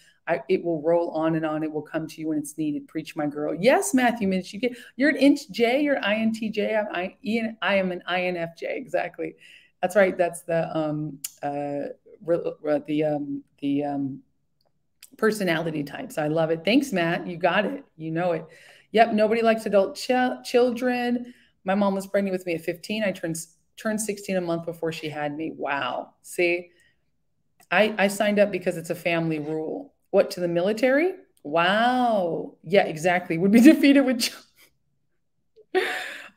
A: it will roll on and on. It will come to you when it's needed. Preach, my girl. Yes, Matthew Minch, you're an INTJ, you're INTJ. I am an INFJ. Exactly. That's right. That's the personality types. I love it. Thanks, Matt. You got it. You know it. Yep. Nobody likes adult children. My mom was pregnant with me at 15. I turned 16 a month before she had me. Wow. See, I signed up because it's a family rule. What, to the military? Wow. Yeah, exactly. Would be defeated with.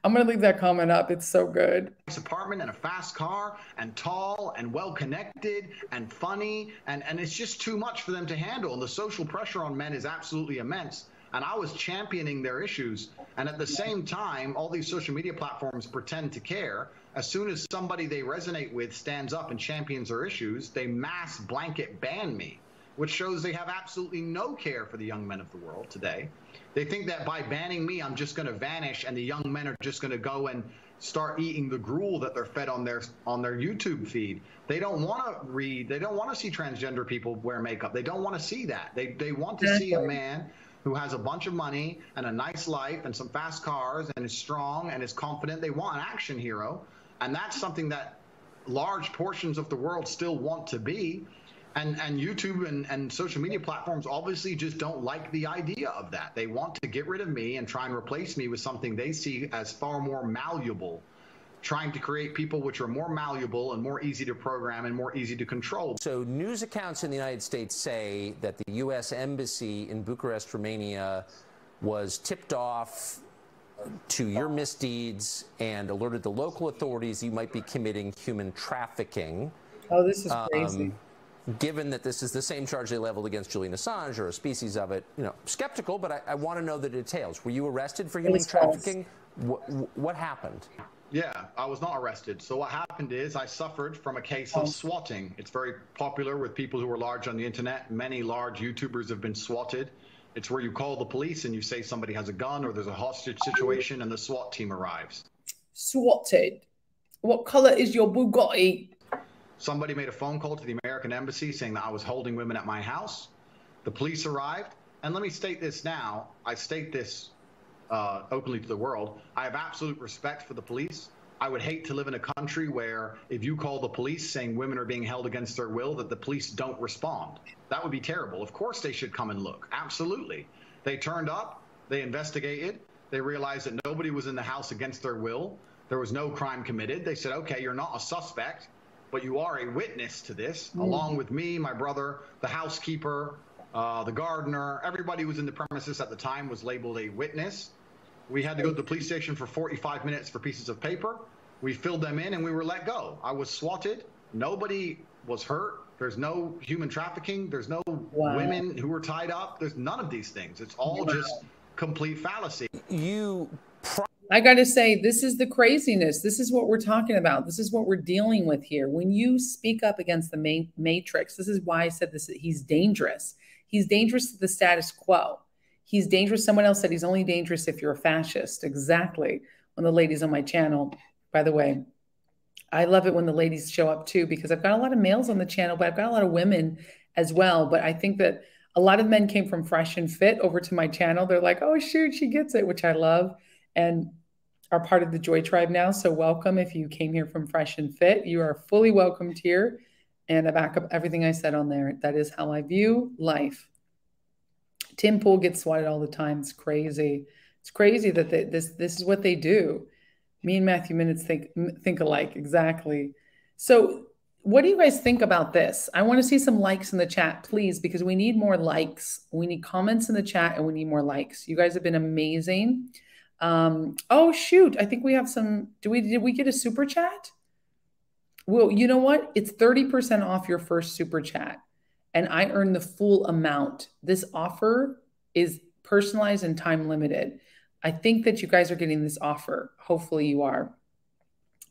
A: I'm going to leave that comment up. It's so good.
K: Nice apartment and a fast car and tall and well-connected and funny. And it's just too much for them to handle. And the social pressure on men is absolutely immense. And I was championing their issues. And at the same time, all these social media platforms pretend to care. As soon as somebody they resonate with stands up and champions their issues, they mass blanket ban me, which shows they have absolutely no care for the young men of the world today. They think that by banning me, I'm just going to vanish and the young men are just going to go and start eating the gruel that they're fed on their YouTube feed. They don't want to read. They don't want to see transgender people wear makeup. They don't want to see that. They want to see a man who has a bunch of money and a nice life and some fast cars and is strong and is confident. They want an action hero. And that's something that large portions of the world still want to be. And YouTube and social media platforms obviously just don't like the idea of that. They want to get rid of me and try and replace me with something they see as far more malleable trying to create people which are more malleable and more easy to program and more easy to control.
J: So news accounts in the United States say that the U.S. Embassy in Bucharest, Romania, was tipped off to your misdeeds and alerted the local authorities you might be committing human trafficking.
A: Oh, this is crazy.
J: Given that this is the same charge they leveled against Julian Assange, or a species of it, you know, skeptical, but I want to know the details. Were you arrested for human trafficking? What happened?
K: Yeah, I was not arrested. So what happened is I suffered from a case of swatting. It's very popular with people who are large on the internet. Many large YouTubers have been swatted. It's where you call the police and you say somebody has a gun or there's a hostage situation and the SWAT team arrives.
A: Swatted. What color is your Bugatti?
K: Somebody made a phone call to the American Embassy saying that I was holding women at my house. The police arrived. And let me state this now. I state this openly to the world. I have absolute respect for the police. I would hate to live in a country where if you call the police saying women are being held against their will, that the police don't respond. That would be terrible. Of course they should come and look. Absolutely. They turned up. They investigated. They realized that nobody was in the house against their will. There was no crime committed. They said, okay, you're not a suspect, but you are a witness to this, along with me, my brother, the housekeeper, the gardener. Everybody who was in the premises at the time was labeled a witness. We had to go to the police station for 45 minutes for pieces of paper. We filled them in and we were let go. I was swatted. Nobody was hurt. There's no human trafficking. There's no women who were tied up. There's none of these things. It's all just complete fallacy.
A: I got to say, this is the craziness. This is what we're talking about. This is what we're dealing with here. When you speak up against the matrix, this is why I said this. He's dangerous. He's dangerous to the status quo. He's dangerous. Someone else said he's only dangerous if you're a fascist. Exactly. One of the ladies on my channel, by the way, I love it when the ladies show up too, because I've got a lot of males on the channel, but I've got a lot of women as well. But I think that a lot of men came from Fresh and Fit over to my channel. They're like, oh, shoot, she gets it, which I love, and are part of the Joy Tribe now. So welcome. If you came here from Fresh and Fit, you are fully welcomed here. And I back up everything I said on there. That is how I view life. Tim Pool gets swatted all the time. It's crazy. It's crazy that this is what they do. Me and Matthew Minutes think alike. Exactly. So what do you guys think about this? I want to see some likes in the chat, please, because we need more likes. We need comments in the chat and we need more likes. You guys have been amazing. Oh, shoot. I think we have some. Did we get a super chat? Well, you know what? It's 30% off your first super chat. And I earn the full amount. This offer is personalized and time limited. I think that you guys are getting this offer. Hopefully you are,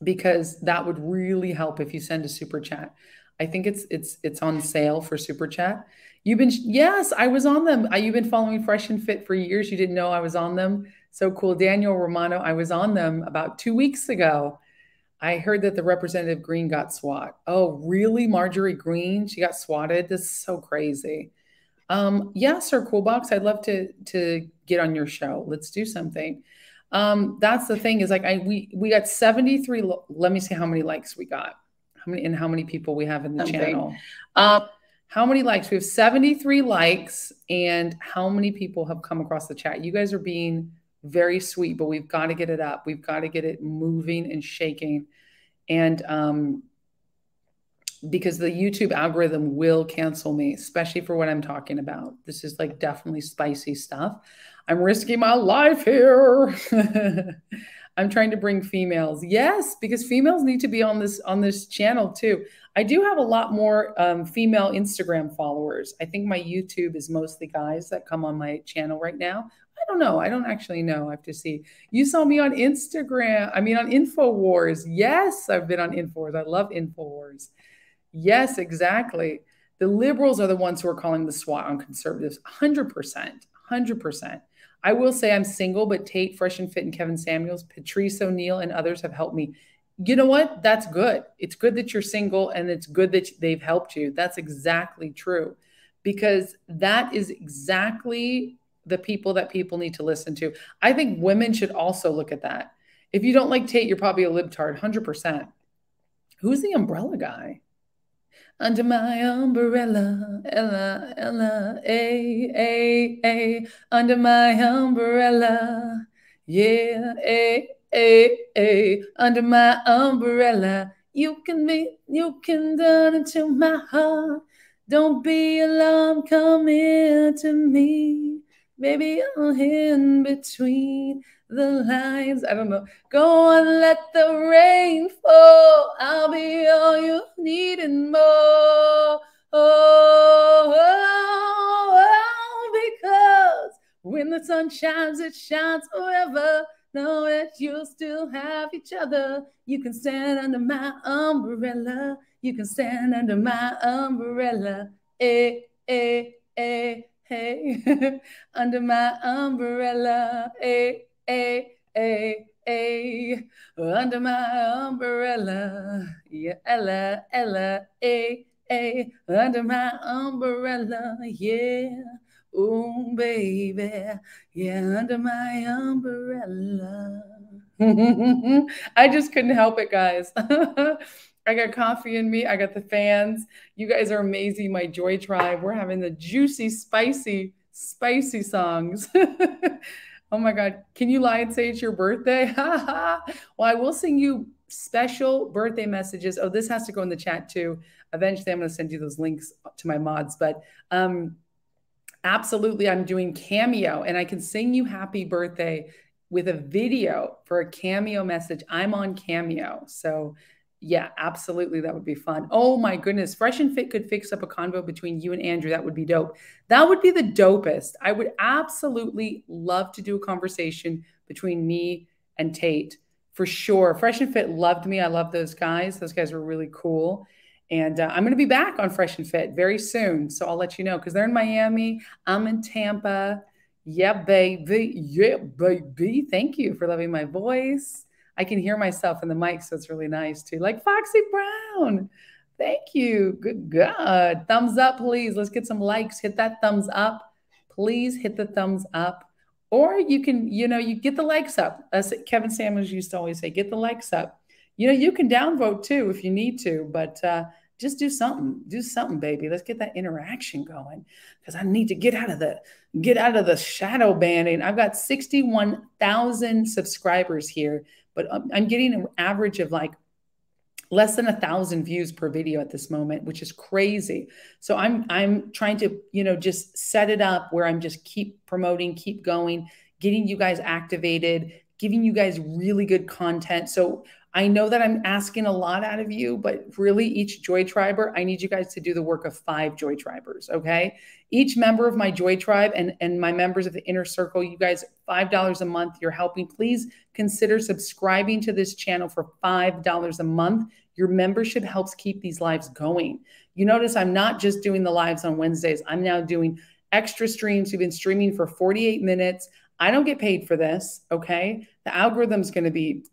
A: because that would really help if you send a super chat. I think it's on sale for super chat. Yes, I was on them. You've been following Fresh and Fit for years. You didn't know I was on them. So cool. Daniel Romano, I was on them about 2 weeks ago. I heard that the Representative Green got swat. Oh, really? Marjorie Green? She got swatted? This is so crazy. Yeah, Sir Coolbox, I'd love to get on your show. Let's do something. That's the thing is like we got 73. Let me see how many likes we got. How many people we have in the channel. How many likes? We have 73 likes, and how many people have come across the chat? You guys are being very sweet, but we've got to get it up. We've got to get it moving and shaking. And because the YouTube algorithm will cancel me, especially for what I'm talking about. This is like definitely spicy stuff. I'm risking my life here. I'm trying to bring females. Yes, because females need to be on this channel too. I do have a lot more female Instagram followers. I think my YouTube is mostly guys that come on my channel right now. I don't know. I don't actually know. I have to see. You saw me on Instagram. I mean, on InfoWars. Yes, I've been on InfoWars. I love InfoWars. Yes, exactly. The liberals are the ones who are calling the SWAT on conservatives. 100%. 100%. I will say I'm single, but Tate, Fresh and Fit, and Kevin Samuels, Patrice O'Neill, and others have helped me. You know what? That's good. It's good that you're single, and it's good that they've helped you. That's exactly true, because that is exactly the people that people need to listen to. I think women should also look at that. If you don't like Tate, you're probably a libtard, 100%. Who's the umbrella guy? Under my umbrella, Ella, Ella, A, under my umbrella, Yeah, under my umbrella. You can run into my heart. Don't be alarmed, come here to me. Baby, I'm in between the lines. I don't know. Go on, let the rain fall. I'll be all you need and more. Because when the sun shines, it shines forever. Know that you'll still have each other. You can stand under my umbrella. You can stand under my umbrella. Hey, hey, hey, hey. Under my umbrella. Hey, hey, hey, hey. Under my umbrella. Yeah, Ella, Ella, hey, hey. Under my umbrella. Yeah. Oh, baby, yeah, under my umbrella. I just couldn't help it, guys. I got coffee in me. I got the fans. You guys are amazing, my Joy Tribe. We're having the juicy, spicy songs. Oh my God. Can you lie and say it's your birthday? Well, I will sing you special birthday messages. Oh, this has to go in the chat too. Eventually, I'm going to send you those links to my mods. But absolutely, I'm doing Cameo, and I can sing you happy birthday with a video for a Cameo message. I'm on Cameo. So yeah, absolutely, that would be fun. Oh my goodness, Fresh and Fit could fix up a convo between you and Andrew. That would be dope. That would be the dopest. I would absolutely love to do a conversation between me and Tate for sure. Fresh and Fit loved me. I love those guys. Those guys were really cool. And I'm going to be back on Fresh and Fit very soon. So I'll let you know because they're in Miami. I'm in Tampa. Yeah, baby. Yeah, baby. Thank you for loving my voice. I can hear myself in the mic, so it's really nice too. Like Foxy Brown. Thank you. Good God. Thumbs up, please. Let's get some likes. Hit that thumbs up. Please hit the thumbs up. Or you can, you get the likes up. As Kevin Samuels used to always say, get the likes up. You can downvote too if you need to, but just do something. Do something, baby. Let's get that interaction going because I need to get out of the shadow banning. I've got 61,000 subscribers here, but I'm getting an average of like less than 1,000 views per video at this moment, which is crazy. So I'm trying to, just set it up where I'm just keep promoting, keep going, getting you guys activated, giving you guys really good content. So I know that I'm asking a lot out of you, but really each Joy Triber, I need you guys to do the work of 5 Joy Tribers, okay? Each member of my Joy Tribe and my members of the Inner Circle, you guys, $5 a month, you're helping. Please consider subscribing to this channel for $5 a month. Your membership helps keep these lives going. You notice I'm not just doing the lives on Wednesdays. I'm now doing extra streams. We've been streaming for 48 minutes. I don't get paid for this, okay? The algorithm's going to be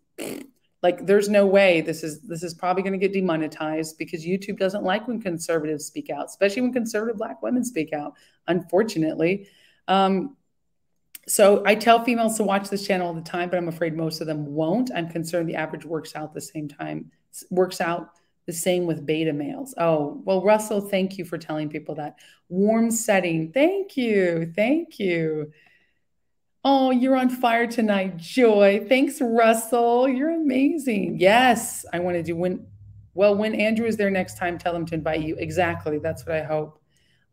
A: like, there's no way this is probably going to get demonetized because YouTube doesn't like when conservatives speak out, especially when conservative Black women speak out, unfortunately. So I tell females to watch this channel all the time, but I'm afraid most of them won't. I'm concerned the average works out the same with beta males. Oh, well, Russell, thank you for telling people that. Warm setting. Thank you. Thank you. Oh, you're on fire tonight, Joy. Thanks, Russell. You're amazing. Yes, I want to do when Andrew is there next time, tell him to invite you. Exactly. That's what I hope.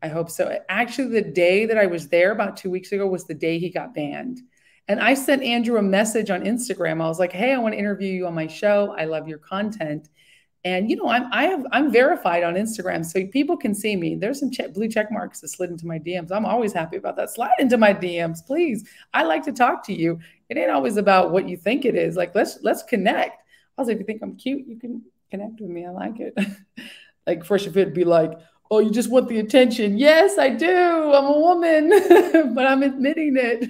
A: I hope so. Actually, the day that I was there about 2 weeks ago was the day he got banned. And I sent Andrew a message on Instagram. I was like, hey, I want to interview you on my show. I love your content. And, I'm verified on Instagram, so people can see me. There's some blue check marks that slid into my DMs. I'm always happy about that. Slide into my DMs, please. I like to talk to you. It ain't always about what you think it is. Like, let's connect. Also, if you think I'm cute, you can connect with me. I like it. Like, Fresh and Fit would be like, oh, you just want the attention. Yes, I do. I'm a woman, but I'm admitting it.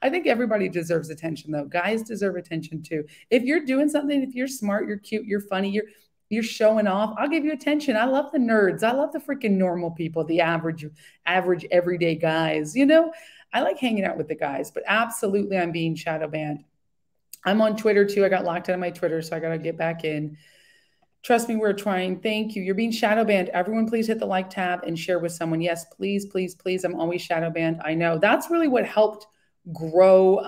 A: I think everybody deserves attention, though. Guys deserve attention, too. If you're doing something, if you're smart, you're cute, you're funny, you're showing off, I'll give you attention. I love the nerds. I love the freaking normal people, the average everyday guys. I like hanging out with the guys, but absolutely I'm being shadow banned. I'm on Twitter too. I got locked out of my Twitter, so I got to get back in. Trust me, we're trying. Thank you. You're being shadow banned. Everyone, please hit the like tab and share with someone. Yes, please, please, please. I'm always shadow banned. I know. That's really what helped grow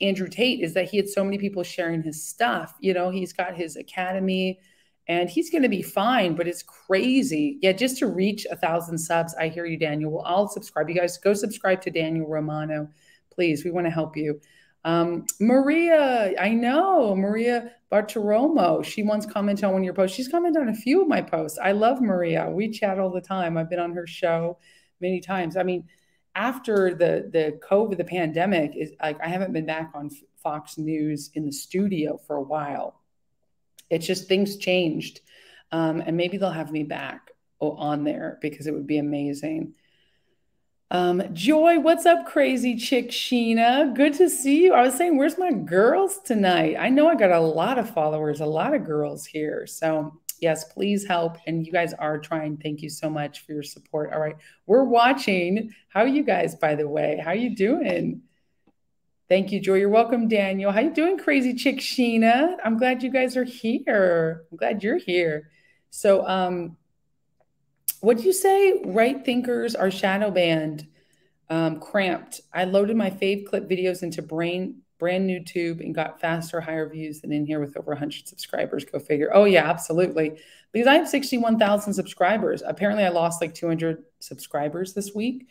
A: Andrew Tate is that he had so many people sharing his stuff. You know, he's got his academy and he's going to be fine, but it's crazy. Yeah, just to reach 1,000 subs. I hear you, Daniel. Well, I'll subscribe. You guys go subscribe to Daniel Romano, please. We want to help you. Maria, I know, Maria Bartiromo. She once commented on one of your posts. She's commented on a few of my posts. I love Maria. We chat all the time. I've been on her show many times. I mean, after the COVID, the pandemic, is like I haven't been back on Fox News in the studio for a while. It's just things changed. And maybe they'll have me back on there because it would be amazing. Joy, what's up, crazy chick Sheena? Good to see you. I was saying, where's my girls tonight? I know I got a lot of followers, a lot of girls here. So yes, please help. And you guys are trying. Thank you so much for your support. All right. We're watching. How are you guys, by the way? How are you doing? Thank you, Joy. You're welcome, Daniel. How you doing, crazy chick Sheena? I'm glad you guys are here. I'm glad you're here. So, what'd you say? Right thinkers are shadow banned, cramped. I loaded my fave clip videos into brand new tube and got faster, higher views than in here with over 100 subscribers. Go figure. Oh yeah, absolutely. Because I have 61,000 subscribers. Apparently I lost like 200 subscribers this week.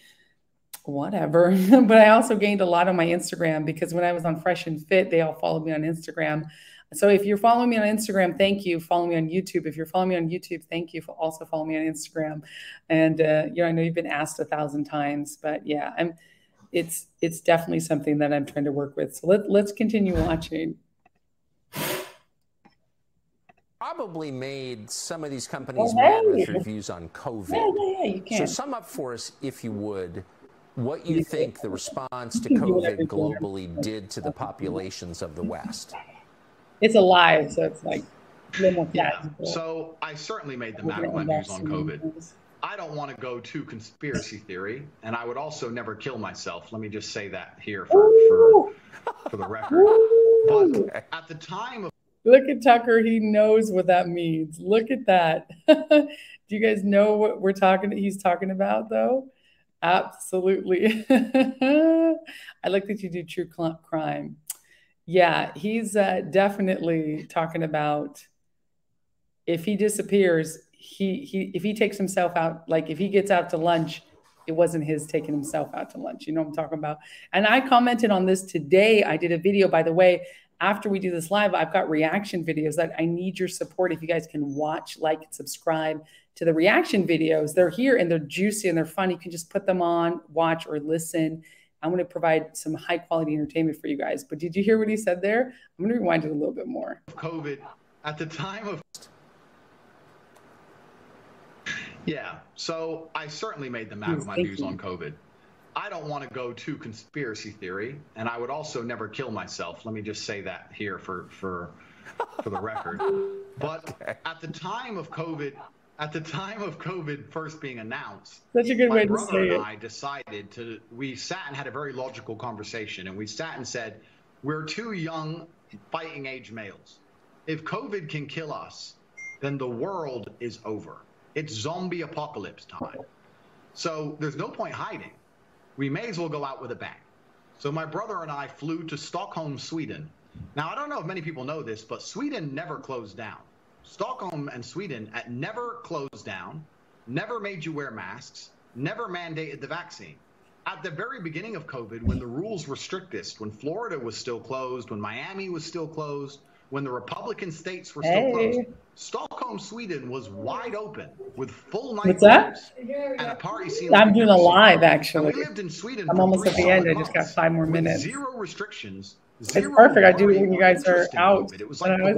A: Whatever. But I also gained a lot on my Instagram because when I was on Fresh and Fit, they all followed me on Instagram. So if you're following me on Instagram, thank you. Follow me on YouTube. If you're following me on YouTube, thank you for also following me on Instagram. And you know, I know you've been asked 1,000 times, but yeah, it's definitely something that I'm trying to work with. So let's continue watching.
J: Probably made some of these companies mad with reviews on COVID.
A: Yeah, you can.
J: So sum up for us, if you would, what you think the response to COVID globally did to the populations of the West.
A: It's alive, so it's like
K: So I certainly made them mad with my views on COVID. I don't want to go to conspiracy theory, and I would also never kill myself. Let me just say that here for the record. But at the time of
A: look at Tucker, he knows what that means. Look at that. Do you guys know what he's talking about though? Absolutely. I like that you do true crime. Yeah, he's definitely talking about if he disappears, if he takes himself out, like if he gets out to lunch, it wasn't his taking himself out to lunch. You know what I'm talking about? And I commented on this today. I did a video, by the way, after we do this live, I've got reaction videos that I need your support. If you guys can watch, like, and subscribe to the reaction videos, they're here and they're juicy and they're fun. You can just put them on, watch or listen. I'm going to provide some high quality entertainment for you guys. But did you hear what he said there? I'm going to rewind it a little bit more.
K: COVID, at the time of yeah, so I certainly made them mad with my views on COVID. I don't want to go to conspiracy theory, and I would also never kill myself. Let me just say that here for the record. But at the time of COVID, first being announced,
A: such a good way to say it.
K: My brother and I decided we sat and had a very logical conversation, and we sat and said, we're two young fighting age males. If COVID can kill us, then the world is over. It's zombie apocalypse time. So there's no point hiding. We may as well go out with a bang. So my brother and I flew to Stockholm, Sweden. Now, I don't know if many people know this, but Sweden never closed down. Stockholm and Sweden never closed down, never made you wear masks, never mandated the vaccine. At the very beginning of COVID, when the rules were strictest, when Florida was still closed, when Miami was still closed, when the Republican states were still closed, Stockholm, Sweden was wide open with full night clubs and a party scene.
A: I'm doing a live, actually.
K: We lived in Sweden.
A: I'm almost at the end. I just got 5 more minutes.
K: Zero restrictions.
A: It's perfect. I do it when you guys are out.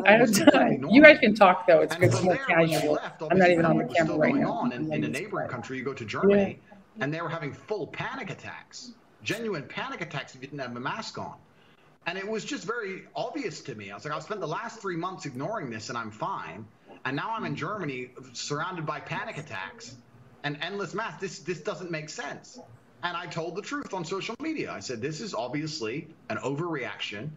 A: I have time. You guys can talk though. It's good. It's more casual. I'm not even on the camera right now.
K: In a neighboring country, you go to Germany, and they were having full panic attacks, genuine panic attacks if you didn't have a mask on. And it was just very obvious to me. I was like, I've spent the last 3 months ignoring this and I'm fine. And now I'm in Germany surrounded by panic attacks and endless masks. This doesn't make sense. And I told the truth on social media. I said, this is obviously an overreaction.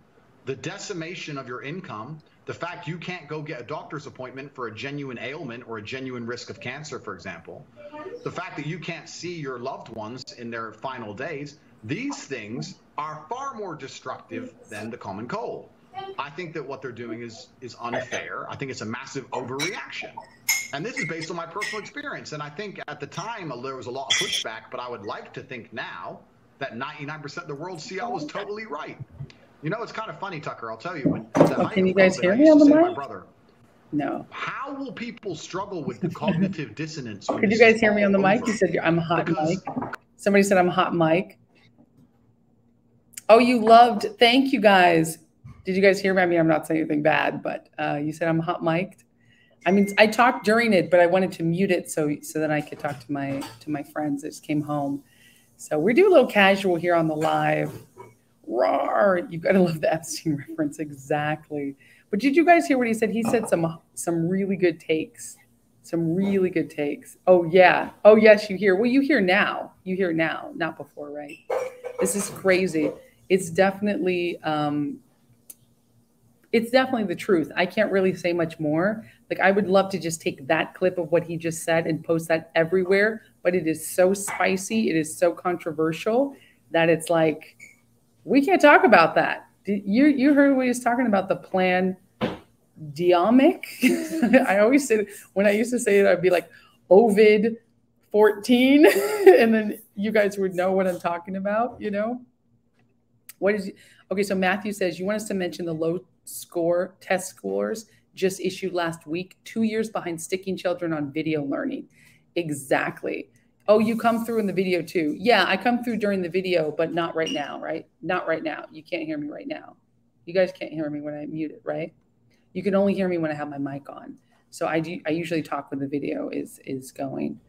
K: The decimation of your income, the fact you can't go get a doctor's appointment for a genuine ailment or a genuine risk of cancer, for example, the fact that you can't see your loved ones in their final days, These things are far more destructive than the common cold. I think that what they're doing is unfair. I think it's a massive overreaction. And this is based on my personal experience. And I think at the time there was a lot of pushback, but I would like to think now that 99% of the world see I was totally right. You know, it's kind of funny, Tucker. I'll tell you. When
A: can you guys hear me on the mic?
K: My brother,
A: no.
K: How will people struggle with the cognitive dissonance?
A: Could you guys hear me on the mic? You said I'm a hot mic. Somebody said I'm a hot mic. Oh, you loved. Thank you guys. Did you guys hear me? I mean, I'm not saying anything bad, but you said I'm hot mic'd. I mean, I talked during it, but I wanted to mute it so that I could talk to my friends that just came home. So we do a little casual here on the live. Roar! You gotta love the Epstein reference, exactly. But did you guys hear what he said? He said some really good takes, some really good takes. Oh yeah, oh yes, you hear. Well, you hear now. You hear now, not before, right? This is crazy. It's definitely the truth. I can't really say much more. Like, I would love to just take that clip of what he just said and post that everywhere, but it is so spicy, it is so controversial that it's like, we can't talk about that. You heard what he was talking about, the plan Diomic? I always say, when I used to say it, I'd be like, Ovid 14, and then you guys would know what I'm talking about, you know? What is, okay, so Matthew says, you want us to mention the low score test scores just issued last week, 2 years behind sticking children on video learning. Exactly. Oh, you come through in the video too. Yeah, I come through during the video, but not right now, right? Not right now. You can't hear me right now. You guys can't hear me when I mute it, right? You can only hear me when I have my mic on. So I usually talk when the video is going.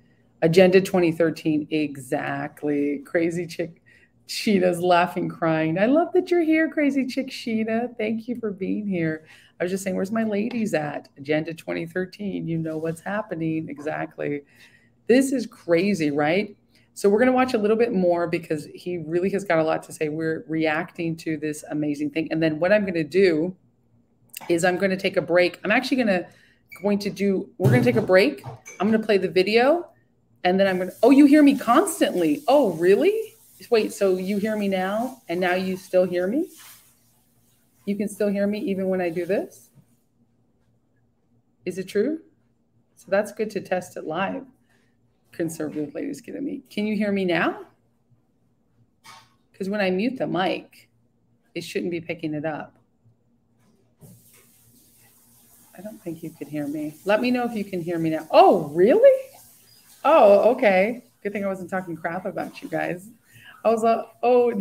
A: Agenda 2013, exactly. Crazy chick Sheena's laughing, crying. I love that you're here, crazy chick Sheena. Thank you for being here. I was just saying, where's my ladies at? Agenda 2013, you know what's happening. Exactly. This is crazy, right? So we're going to watch a little bit more because he really has got a lot to say. We're reacting to this amazing thing. And then what I'm going to do is I'm going to take a break. I'm actually we're going to take a break. I'm going to play the video and then oh, you hear me constantly. Oh, really? Wait, so you hear me now and now you still hear me? You can still hear me even when I do this? Is it true? So that's good to test it live. Conservative ladies get at me. Can you hear me now? Because when I mute the mic, it shouldn't be picking it up. I don't think you could hear me. Let me know if you can hear me now. Oh, really? Oh, okay. Good thing I wasn't talking crap about you guys. I was like, oh,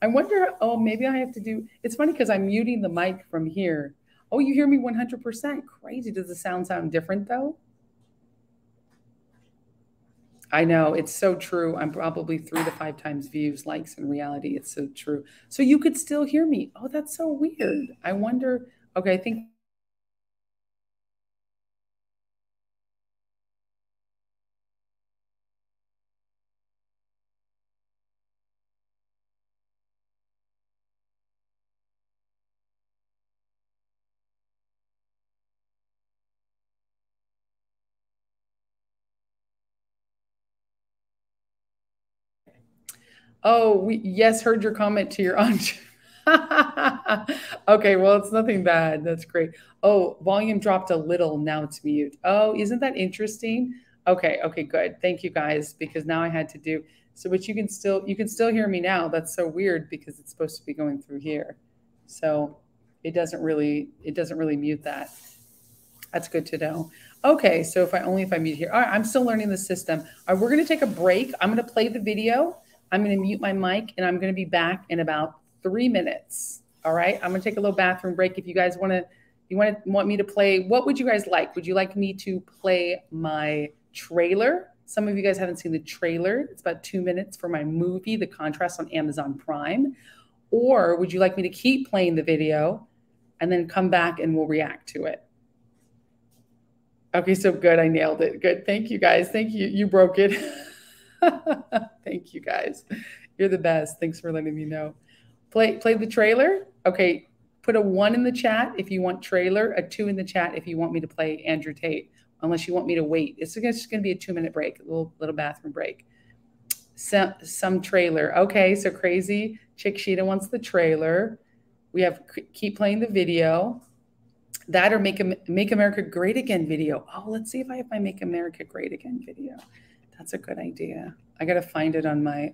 A: I wonder, oh, maybe I have to do, it's funny because I'm muting the mic from here. Oh, you hear me 100%. Crazy. Does the sound different though? I know, it's so true. I'm probably 3 to 5 times views, likes in reality. It's so true. So you could still hear me. Oh, that's so weird. I wonder, okay, I think. Oh, yes, heard your comment to your aunt. Okay, well, it's nothing bad. That's great. Oh, volume dropped a little. Now it's mute. Oh, isn't that interesting? Okay, good. Thank you guys, because now I had to do so. But you can still hear me now. That's so weird because it's supposed to be going through here, so it doesn't really mute that. That's good to know. Okay, so if I mute here. All right, I'm still learning the system. All right, we're going to take a break. I'm going to play the video. I'm going to mute my mic and I'm going to be back in about 3 minutes. All right. I'm going to take a little bathroom break. If you guys want me to play, what would you guys like? Would you like me to play my trailer? Some of you guys haven't seen the trailer. It's about 2 minutes for my movie, The Contrast, on Amazon Prime. Or would you like me to keep playing the video and then come back and we'll react to it? Okay, so good. I nailed it. Good. Thank you guys. Thank you. You broke it. Thank you guys. You're the best. Thanks for letting me know. Play the trailer. Okay. Put a 1 in the chat if you want trailer, a 2 in the chat if you want me to play Andrew Tate, unless you want me to wait. It's just going to be a 2-minute break, a little bathroom break. some trailer. Okay, so Crazy Chick Sheeta wants the trailer. We have keep playing the video. That or Make America Great Again video. Oh, let's see if I have my Make America Great Again video. That's a good idea. I got to find it on my,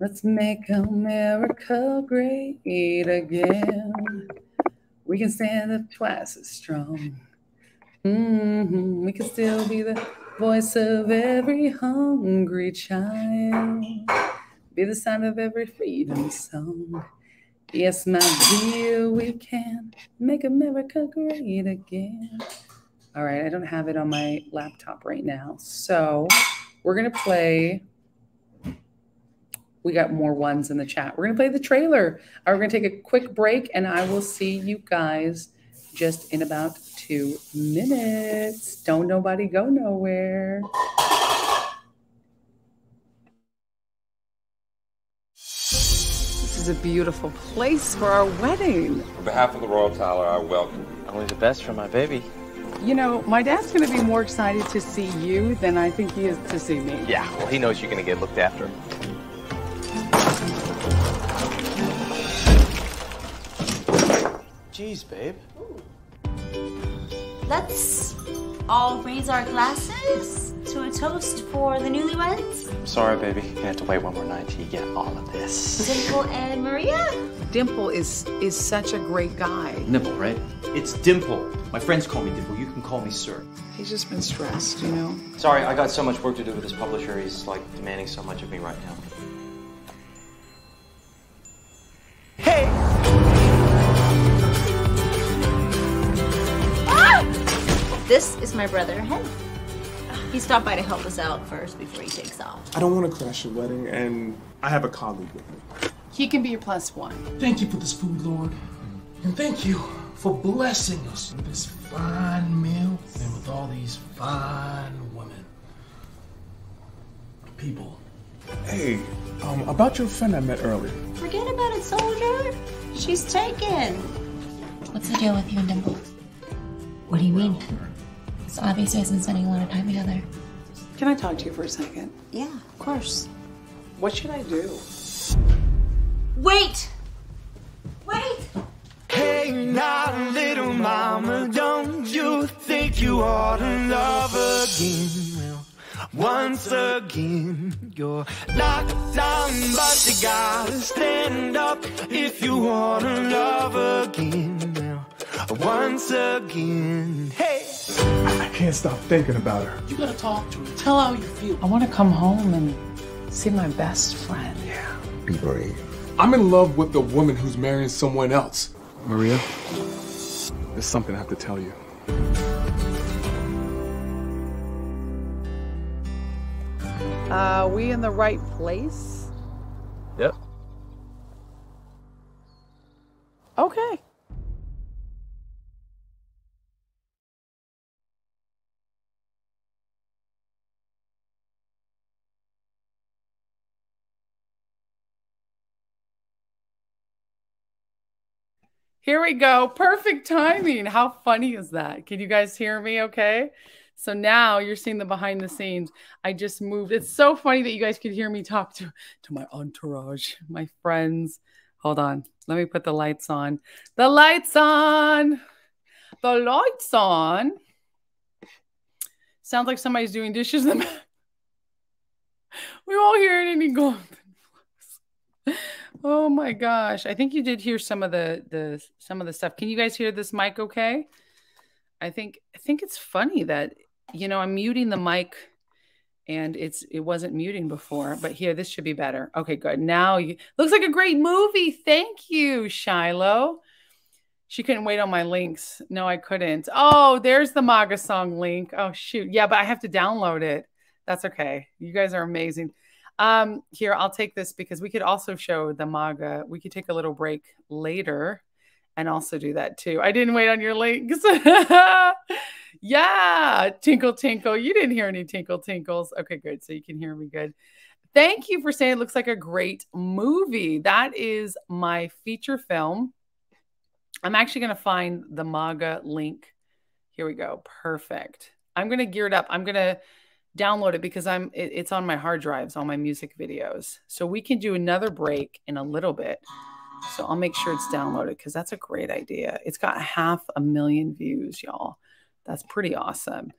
A: let's make America great again. We can stand up twice as strong. We can still be the voice of every hungry child. Be the sound of every freedom song. Yes, my dear, we can make America great again. All right, I don't have it on my laptop right now. So we're going to play. We got more ones in the chat. We're going to play the trailer. We're going to take a quick break, and I will see you guys just in about 2 minutes. Don't nobody go nowhere. This is a beautiful place for our wedding.
B: On behalf of the Royal Tower, I welcome you.
C: Only the best for my baby.
A: You know, my dad's going to be more excited to see you than I think he is to see me.
C: Yeah, well, he knows you're going to get looked after. Jeez, babe.
D: Let's all raise our glasses to a toast for the newlyweds.
C: I'm sorry, baby. You have to wait one more night till you get all of this.
D: Dimple and Maria.
A: Dimple is such a great guy.
E: Nipple, right? It's Dimple. My friends call me Dimple. You can call me Sir.
A: He's just been stressed, you know.
E: Sorry, I got so much work to do with this publisher. He's like demanding so much of me right now.
I: Hey!
D: This is my brother, Henry. He stopped by to help us out first before he takes off.
F: I don't want to crash your wedding, and I have a colleague with me.
A: He can be your +1.
G: Thank you for this food, Lord. And thank you for blessing us with this fine meal and with all these fine women. People.
F: Hey, about your friend I met earlier.
D: Forget about it, soldier. She's taken.
H: What's the deal with you and Dimple?
D: What do you mean?
H: So obviously, I've been spending a lot of time together.
A: Can I talk to you for a second?
D: Yeah, of course.
A: What should I do?
D: Wait! Wait!
I: Hey now, little mama, don't you think you ought to love again? Well, once again, you're knocked down, but you gotta stand up if you want to love again. Well, once again, hey!
F: I can't stop thinking about her.
G: You gotta talk to her. Tell her how you feel.
A: I want to come home and see my best friend.
F: Yeah, be brave. I'm in love with the woman who's marrying someone else. Maria, there's something I have to tell you.
A: We in the right place?
C: Yep.
A: Okay. Here we go. Perfect timing. How funny is that? Can you guys hear me okay? So now you're seeing the behind the scenes. I just moved. It's so funny that you guys could hear me talk to my entourage, my friends. Hold on. Let me put the lights on. The lights on. The lights on. Sounds like somebody's doing dishes. We all hear it and you go. Oh my gosh. I think you did hear some of the stuff. Can you guys hear this mic okay? I think it's funny that, you know, I'm muting the mic and it wasn't muting before, but here, this should be better. Okay, good. Now looks like a great movie. Thank you, Shiloh. She couldn't wait on my links. No, I couldn't. Oh, there's the MAGA song link. Oh shoot. Yeah, but I have to download it. That's okay. You guys are amazing. Here, I'll take this because we could also show the MAGA. We could take a little break later and also do that too. I didn't wait on your links. Yeah, tinkle, tinkle. You didn't hear any tinkle, tinkles. Okay, good. So you can hear me good. Thank you for saying it looks like a great movie. That is my feature film. I'm actually going to find the MAGA link. Here we go. Perfect. I'm going to gear it up. I'm going to download it because it's on my hard drives, all my music videos. So we can do another break in a little bit. So I'll make sure it's downloaded because that's a great idea. It's got 500,000 views, y'all. That's pretty awesome.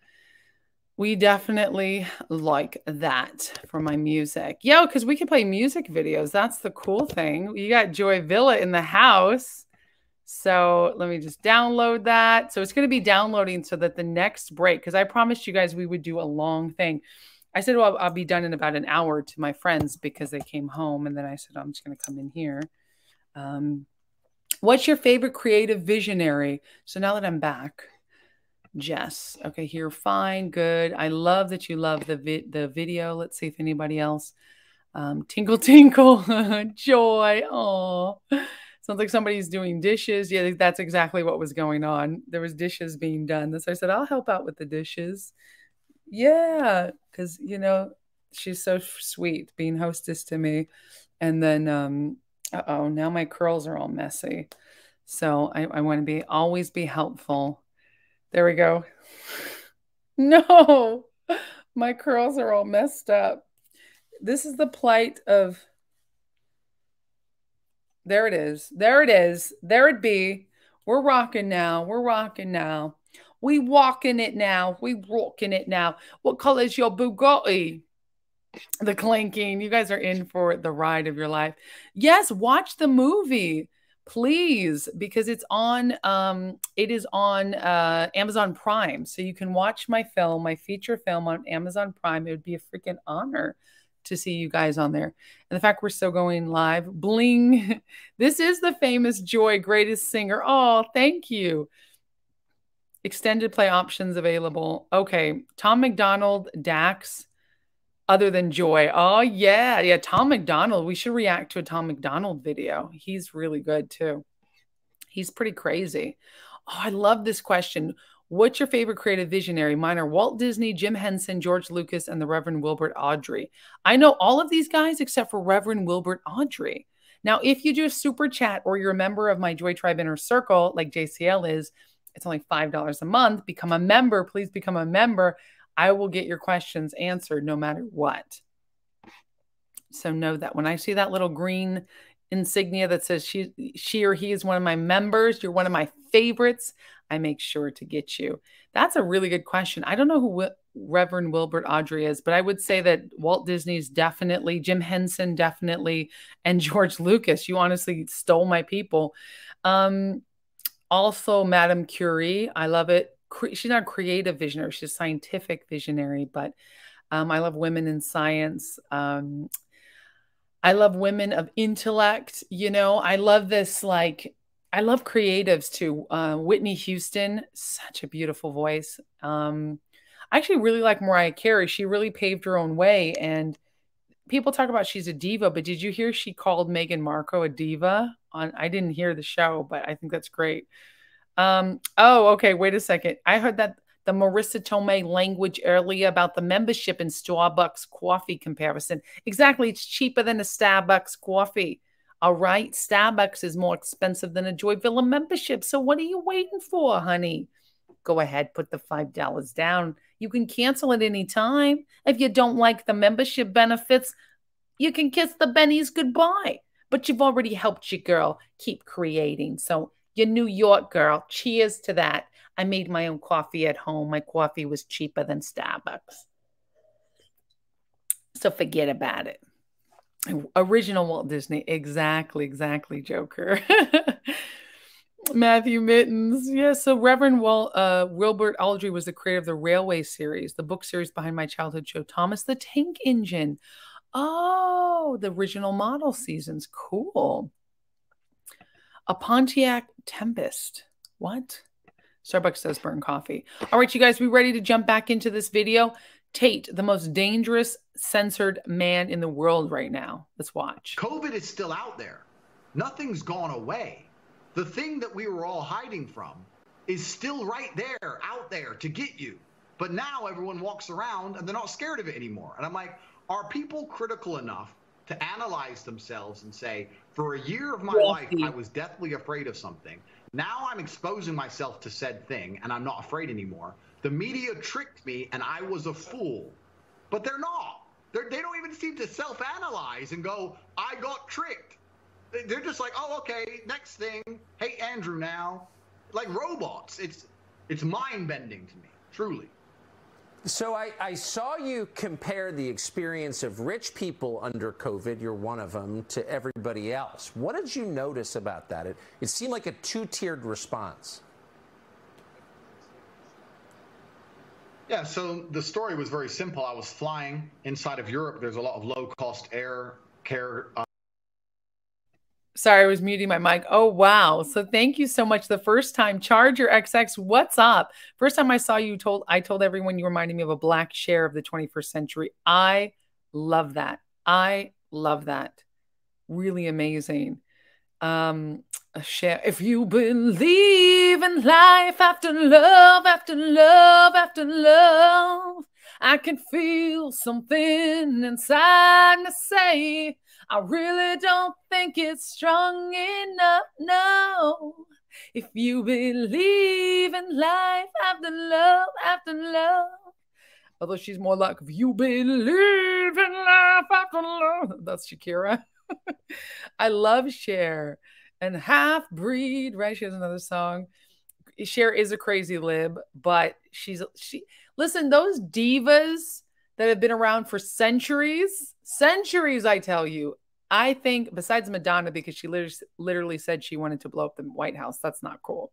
A: We definitely like that for my music. Yeah, because we can play music videos. That's the cool thing. You got joyvilla in the house. So let me just download that. So it's going to be downloading so that the next break, because I promised you guys we would do a long thing. I said, well, I'll be done in about an hour to my friends because they came home. And then I said, I'm just going to come in here. What's your favorite creative visionary? So now that I'm back, Jess. Okay, here, fine, good. I love that you love the video. Let's see if anybody else. Tinkle, tinkle, joy. Oh, sounds like somebody's doing dishes. Yeah, that's exactly what was going on. There was dishes being done. So I said, I'll help out with the dishes. Yeah, because, you know, she's so sweet being hostess to me. And then, uh-oh, now my curls are all messy. So I want to always be helpful. There we go. No, my curls are all messed up. This is the plight of, there it is. There it is. There it be. We're rocking now. We're rocking now. We walking it now. We rocking it now. What color is your Bugatti? The clanking. You guys are in for the ride of your life. Yes, watch the movie. Please, because it's on it is on Amazon Prime. So you can watch my film, my feature film on Amazon Prime. It would be a freaking honor to see you guys on there. And the fact we're still going live. Bling. This is the famous Joy, greatest singer. Oh, thank you. Extended play options available. Okay. Tom McDonald, Dax. Other than Joy. Oh, yeah. Yeah, Tom McDonald. We should react to a Tom McDonald video. He's really good, too. He's pretty crazy. Oh, I love this question. What's your favorite creative visionary? Mine are Walt Disney, Jim Henson, George Lucas, and the Reverend Wilbert Audrey. I know all of these guys except for Reverend Wilbert Audrey. Now, if you do a super chat or you're a member of my Joy Tribe Inner Circle, like JCL is, it's only $5 a month. Become a member. Please become a member. I will get your questions answered no matter what. So know that when I see that little green insignia that says she or he is one of my members, you're one of my favorites, I make sure to get you. That's a really good question. I don't know who Reverend Wilbert Audrey is, but I would say that Walt Disney's definitely, Jim Henson definitely, and George Lucas. You honestly stole my people. Also, Madame Curie. I love it. She's not a creative visionary. She's a scientific visionary, but I love women in science. I love women of intellect. You know, I love this, like, I love creatives too. Whitney Houston, such a beautiful voice. I actually really like Mariah Carey. She really paved her own way. And people talk about she's a diva, but did you hear she called Meghan Markle a diva? I didn't hear the show, but I think that's great. Oh, okay. Wait a second. I heard that the Marissa Tomei language earlier about the membership in Starbucks coffee comparison. Exactly. It's cheaper than a Starbucks coffee. All right. Starbucks is more expensive than a joyvilla membership. So what are you waiting for, honey? Go ahead. Put the $5 down. You can cancel at any time. If you don't like the membership benefits, you can kiss the bennies goodbye. But you've already helped your girl keep creating. So your New York girl, cheers to that. I made my own coffee at home. My coffee was cheaper than Starbucks. So forget about it. Original Walt Disney. Exactly, Joker. Matthew Mittens. Yeah, so Reverend Wilbert Audrey was the creator of the Railway series, the book series behind my childhood show, Thomas the Tank Engine. Oh, the original model seasons. Cool. A Pontiac Tempest. What? Starbucks does burn coffee. All right, you guys, we ready to jump back into this video? Tate, the most dangerous censored man in the world right now. Let's watch.
K: COVID is still out there. Nothing's gone away. The thing that we were all hiding from is still right there, out there to get you. But now everyone walks around and they're not scared of it anymore. And I'm like, are people critical enough to analyze themselves and say, for a year of my life, I was deathly afraid of something. Now I'm exposing myself to said thing and I'm not afraid anymore. The media tricked me and I was a fool. but they're not. They don't even seem to self-analyze and go, I got tricked. They're just like, oh, okay, next thing. Hey, Andrew now. Like robots. It's mind-bending to me, truly.
J: So I saw you compare the experience of rich people under COVID, you're one of them, to everybody else. What did you notice about that? It seemed like a two-tiered response.
K: Yeah, so the story was very simple. I was flying inside of Europe. There's a lot of low-cost air care.
A: Sorry, I was muting my mic. Oh, wow. So thank you so much. The first time, Charger XX, what's up? First time I saw you, I told everyone you reminded me of a black Cher of the 21st century. I love that. I love that. Really amazing. Cher, if you believe in life after love, after love, after love, I can feel something inside me say, I really don't think it's strong enough, no. If you believe in life after love, after love. Although she's more like, if you believe in life after love. That's Shakira. I love Cher. And Half Breed, right? She has another song. Cher is a crazy lib, but listen, those divas that have been around for centuries, I tell you, I think, besides Madonna, because she literally said she wanted to blow up the White House. That's not cool.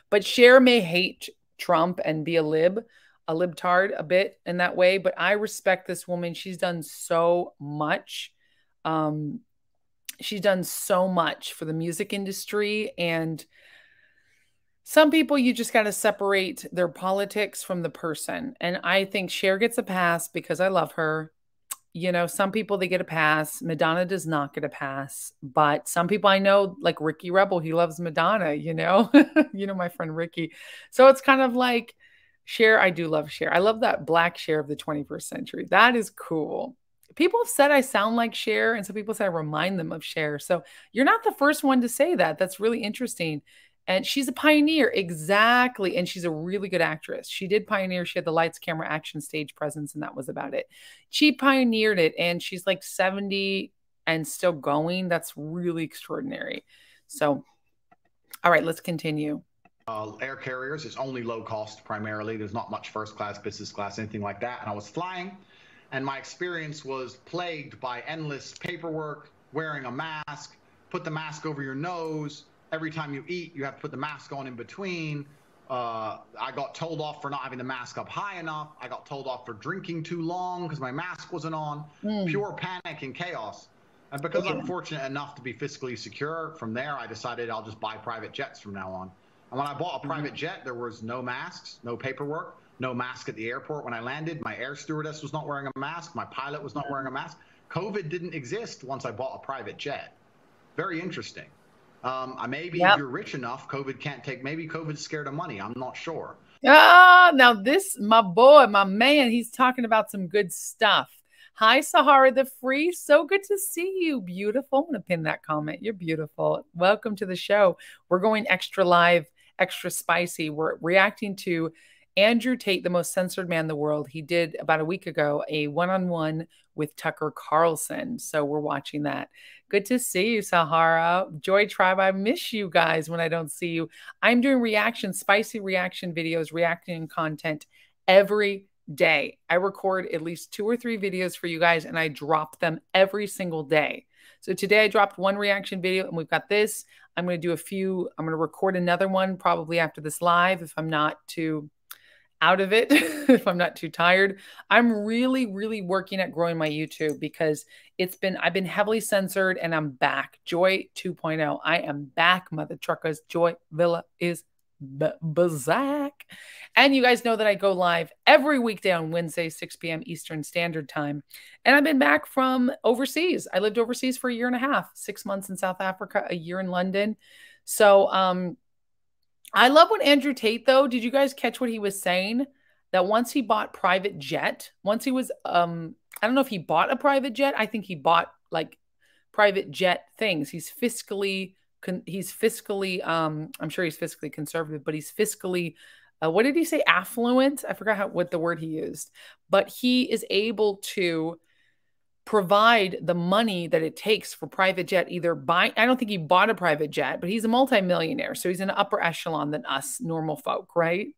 A: But Cher may hate Trump and be a libtard a bit in that way, but I respect this woman. She's done so much. She's done so much for the music industry, and some people, you just got to separate their politics from the person. And I think Cher gets a pass because I love her. You know, some people, they get a pass. Madonna does not get a pass. But some people I know, like Ricky Rebel, he loves Madonna, you know. You know, my friend Ricky. So it's kind of like Cher. I do love Cher. I love that black Cher of the 21st century. That is cool. People have said I sound like Cher, and some people say I remind them of Cher. So you're not the first one to say that. That's really interesting. And she's a pioneer. Exactly. And she's a really good actress. She did pioneer. She had the lights, camera, action, stage presence, and that was about it. She pioneered it, and she's like 70 and still going. That's really extraordinary. So, all right, let's continue.
K: Air carriers is only low cost primarily. There's not much first class, business class, anything like that. And I was flying, and my experience was plagued by endless paperwork, wearing a mask, put the mask over your nose. Every time you eat, you have to put the mask on in between. I got told off for not having the mask up high enough. I got told off for drinking too long because my mask wasn't on. Pure panic and chaos. And because I'm fortunate enough to be fiscally secure, from there I decided I'll just buy private jets from now on. And when I bought a private jet, there was no masks, no paperwork, no mask at the airport when I landed. My air stewardess was not wearing a mask. My pilot was not wearing a mask. COVID didn't exist once I bought a private jet. Very interesting. Maybe if you're rich enough, COVID can't take, maybe COVID's scared of money. I'm not sure.
A: Now this, my boy, my man, he's talking about some good stuff. Hi, Sahara the Free. So good to see you. Beautiful. I'm going to pin that comment. You're beautiful. Welcome to the show. We're going extra live, extra spicy. We're reacting to Andrew Tate, the most censored man in the world. He did about a week ago a one-on-one with Tucker Carlson. So we're watching that. Good to see you, Sahara. Joy Tribe, I miss you guys when I don't see you. I'm doing spicy reaction videos, reacting content every day. I record at least 2 or 3 videos for you guys, and I drop them every single day. So today I dropped one reaction video, and we've got this. I'm going to do a few. I'm going to record another one probably after this live if I'm not too out of it, if I'm not too tired. I'm really, really working at growing my YouTube because I've been heavily censored, and I'm back. Joy 2.0. I am back, mother truckers. Joy Villa is back. And you guys know that I go live every weekday on Wednesday, 6 p.m. Eastern Standard Time. And I've been back from overseas. I lived overseas for a year and a half, 6 months in South Africa, a year in London. So, I love what Andrew Tate, though. Did you guys catch what he was saying? That once he bought private jet, once he was, I don't know if he bought a private jet. I think he bought like private jet things. He's fiscally, I'm sure he's fiscally conservative, but he's fiscally what did he say? Affluent? I forgot what the word he used, but he is able to provide the money that it takes for private jet, either buy, I don't think he bought a private jet, but he's a multimillionaire. So he's in an upper echelon than us normal folk, right?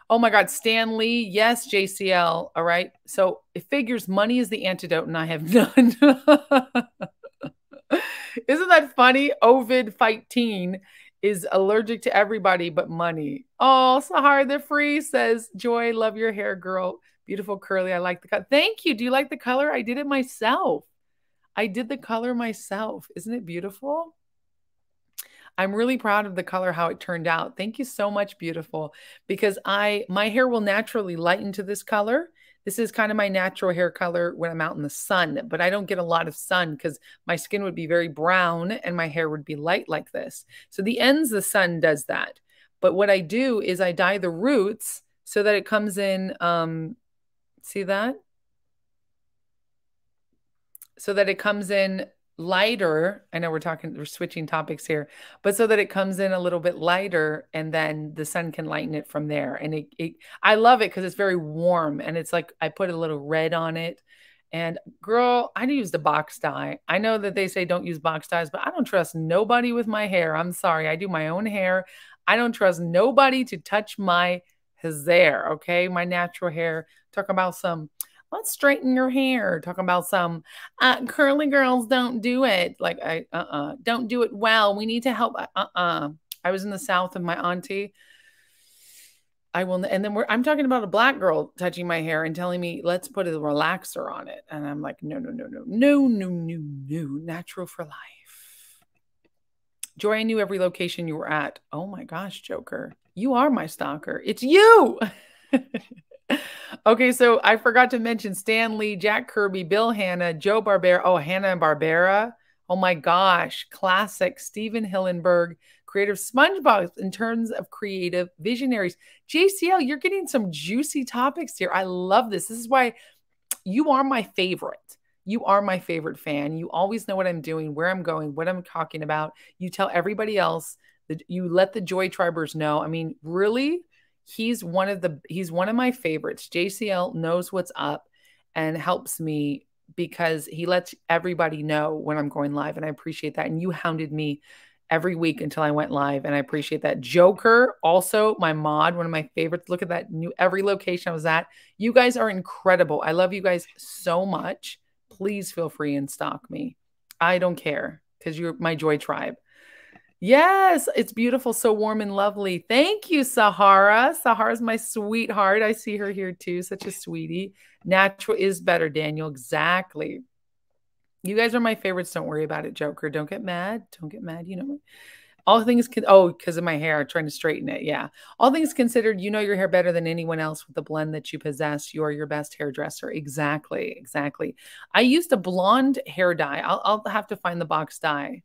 A: Oh my God, Stan Lee. Yes, JCL. All right. So it figures money is the antidote and I have none. Isn't that funny? Ovid Fight Teen is allergic to everybody but money. Oh, Sahar the Free says, Joy, love your hair, girl. Beautiful curly. I like the color. Thank you. Do you like the color? I did it myself. I did the color myself. Isn't it beautiful? I'm really proud of the color, how it turned out. Thank you so much, beautiful. Because my hair will naturally lighten to this color. This is kind of my natural hair color when I'm out in the sun, but I don't get a lot of sun because my skin would be very brown and my hair would be light like this. So the ends, the sun does that. But what I do is I dye the roots so that it comes in, see that? So that it comes in lighter. I know we're switching topics here, but so that it comes in a little bit lighter and then the sun can lighten it from there. And I love it because it's very warm and it's like I put a little red on it. And girl, I use the box dye. I know that they say don't use box dyes, but I don't trust nobody with my hair. I'm sorry. I do my own hair. I don't trust nobody to touch my hair. Okay. My natural hair. Talk about some, let's straighten your hair. Talk about some curly girls don't do it. Like, don't do it well. We need to help. I was in the South with my auntie. I will. And then I'm talking about a black girl touching my hair and telling me, let's put a relaxer on it. And I'm like, no, no, no, no, no, no, no, no. Natural for life. Joy, I knew every location you were at. Oh my gosh, Joker. You are my stalker. It's you. Okay, so I forgot to mention Stan Lee, Jack Kirby, Bill Hanna, Joe Barbera. Oh, Hanna Barbera. Oh my gosh, classic. Steven Hillenberg, creative SpongeBob in terms of creative visionaries. JCL, you're getting some juicy topics here. I love this. This is why you are my favorite. You are my favorite fan. You always know what I'm doing, where I'm going, what I'm talking about. You tell everybody else that you let the Joy Tribers know. I mean, really? He's one of my favorites. JCL knows what's up and helps me because he lets everybody know when I'm going live. And I appreciate that. And you hounded me every week until I went live. And I appreciate that. Joker, also my mod, one of my favorites. Look at that every location I was at. You guys are incredible. I love you guys so much. Please feel free and stalk me. I don't care because you're my Joy Tribe. Yes, it's beautiful, so warm and lovely. Thank you, Sahara. Sahara's my sweetheart. I see her here too. Such a sweetie. Natural is better, Daniel. Exactly. You guys are my favorites. Don't worry about it, Joker. Don't get mad. Don't get mad. You know, all things because of my hair, trying to straighten it. Yeah. All things considered, you know your hair better than anyone else with the blend that you possess. You are your best hairdresser. Exactly. Exactly. I used a blonde hair dye. I'll have to find the box dye.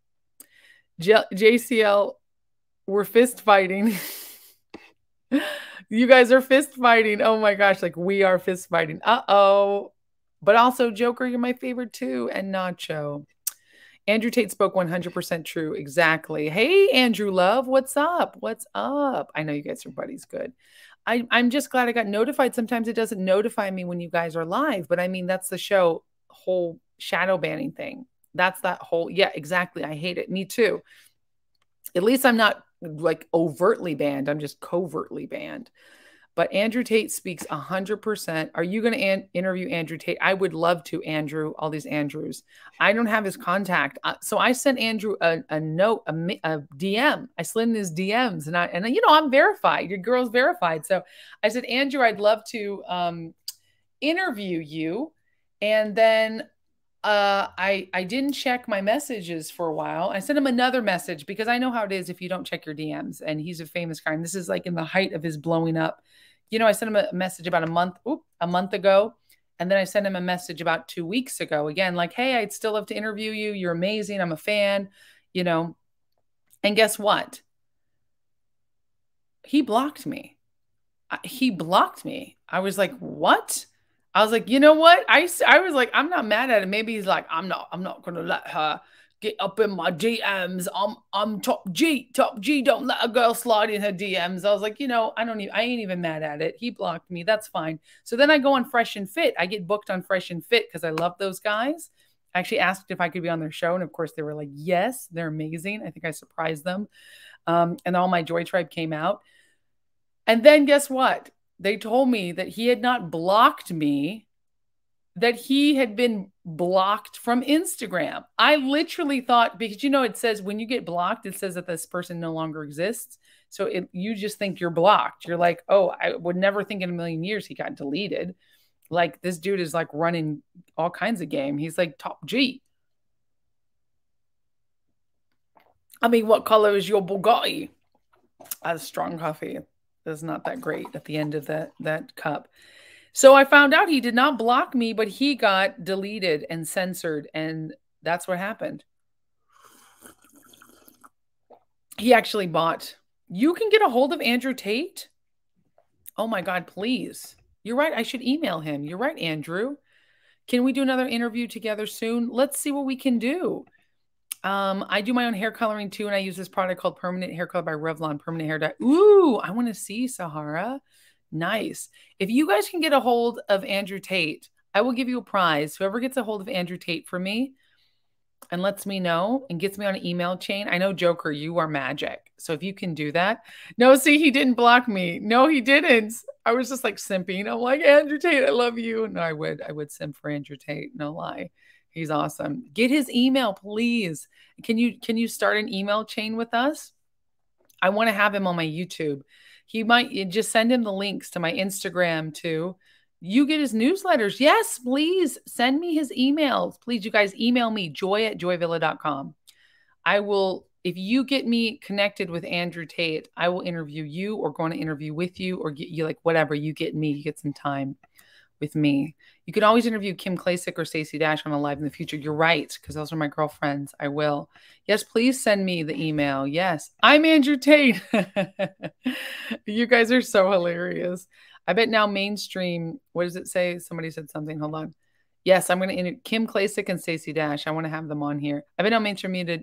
A: JCL, we're fist fighting. You guys are fist fighting. Oh my gosh, like we are fist fighting. Uh-oh. But also, Joker, you're my favorite too. And Nacho. Andrew Tate spoke 100% true. Exactly. Hey, Andrew Love, what's up? What's up? I know you guys are buddies. Good. I'm just glad I got notified. Sometimes it doesn't notify me when you guys are live. But I mean, that's the show whole shadow banning thing. That's that whole, yeah, exactly. I hate it. Me too. At least I'm not like overtly banned. I'm just covertly banned. But Andrew Tate speaks 100%. Are you going to interview Andrew Tate? I would love to, Andrew, all these Andrews. I don't have his contact. So I sent Andrew a note, a DM. I slid in his DMs and you know, I'm verified. Your girl's verified. So I said, Andrew, I'd love to interview you. And then I didn't check my messages for a while. I sent him another message because I know how it is if you don't check your DMs, and he's a famous guy. And this is like in the height of his blowing up. You know, I sent him a message about a month ago. And then I sent him a message about 2 weeks ago. Again, like, hey, I'd still love to interview you. You're amazing. I'm a fan, you know. And guess what? He blocked me. He blocked me. I was like, what? I was like, you know what? I was like, I'm not mad at him. Maybe he's like, I'm not going to let her get up in my DMs. I'm top G, top G. Don't let a girl slide in her DMs. I was like, I ain't even mad at it. He blocked me. That's fine. So then I go on Fresh and Fit. I get booked on Fresh and Fit because I love those guys. I actually asked if I could be on their show. And of course they were like, yes, they're amazing. I think I surprised them. And all my Joy Tribe came out. And then guess what? They told me that he had not blocked me, that he had been blocked from Instagram. I literally thought, because it says when you get blocked, it says that this person no longer exists. So you just think you're blocked. You're like, oh, I would never think in a million years he got deleted. Like, this dude is like running all kinds of game. He's like top G. I mean, what color is your Bugatti? That's strong coffee. That's not that great at the end of that cup. So I found out he did not block me, but he got deleted and censored. And that's what happened. He actually bought. You can get a hold of Andrew Tate. Oh my God, please. You're right. I should email him. You're right, Andrew. Can we do another interview together soon? Let's see what we can do. I do my own hair coloring too, and I use this product called Permanent Hair Color by Revlon, Permanent Hair Dye. Ooh, I want to see, Sahara. Nice. If you guys can get a hold of Andrew Tate, I will give you a prize. Whoever gets a hold of Andrew Tate for me and lets me know and gets me on an email chain. I know, Joker, you are magic. So if you can do that. No, see, he didn't block me. No, he didn't. I was just like simping. I'm like, Andrew Tate, I love you. No, I would simp for Andrew Tate. No lie. He's awesome. Get his email, please. Can you start an email chain with us? I want to have him on my YouTube. He might just send him the links to my Instagram too. You get his newsletters. Yes, please send me his emails. Please, you guys email me, joy@joyvilla.com. I will, if you get me connected with Andrew Tate, I will interview you or go on an interview with you or get you, like, whatever. You get me, you get some time with me. You can always interview Kim Klasick or Stacey Dash on a live in the future. You're right, because those are my girlfriends. I will. Yes, please send me the email. Yes, I'm Andrew Tate. You guys are so hilarious. I bet now mainstream, what does it say? Somebody said something. Hold on. Yes, I'm going to Kim Klasick and Stacey Dash. I want to have them on here. I bet now mainstream media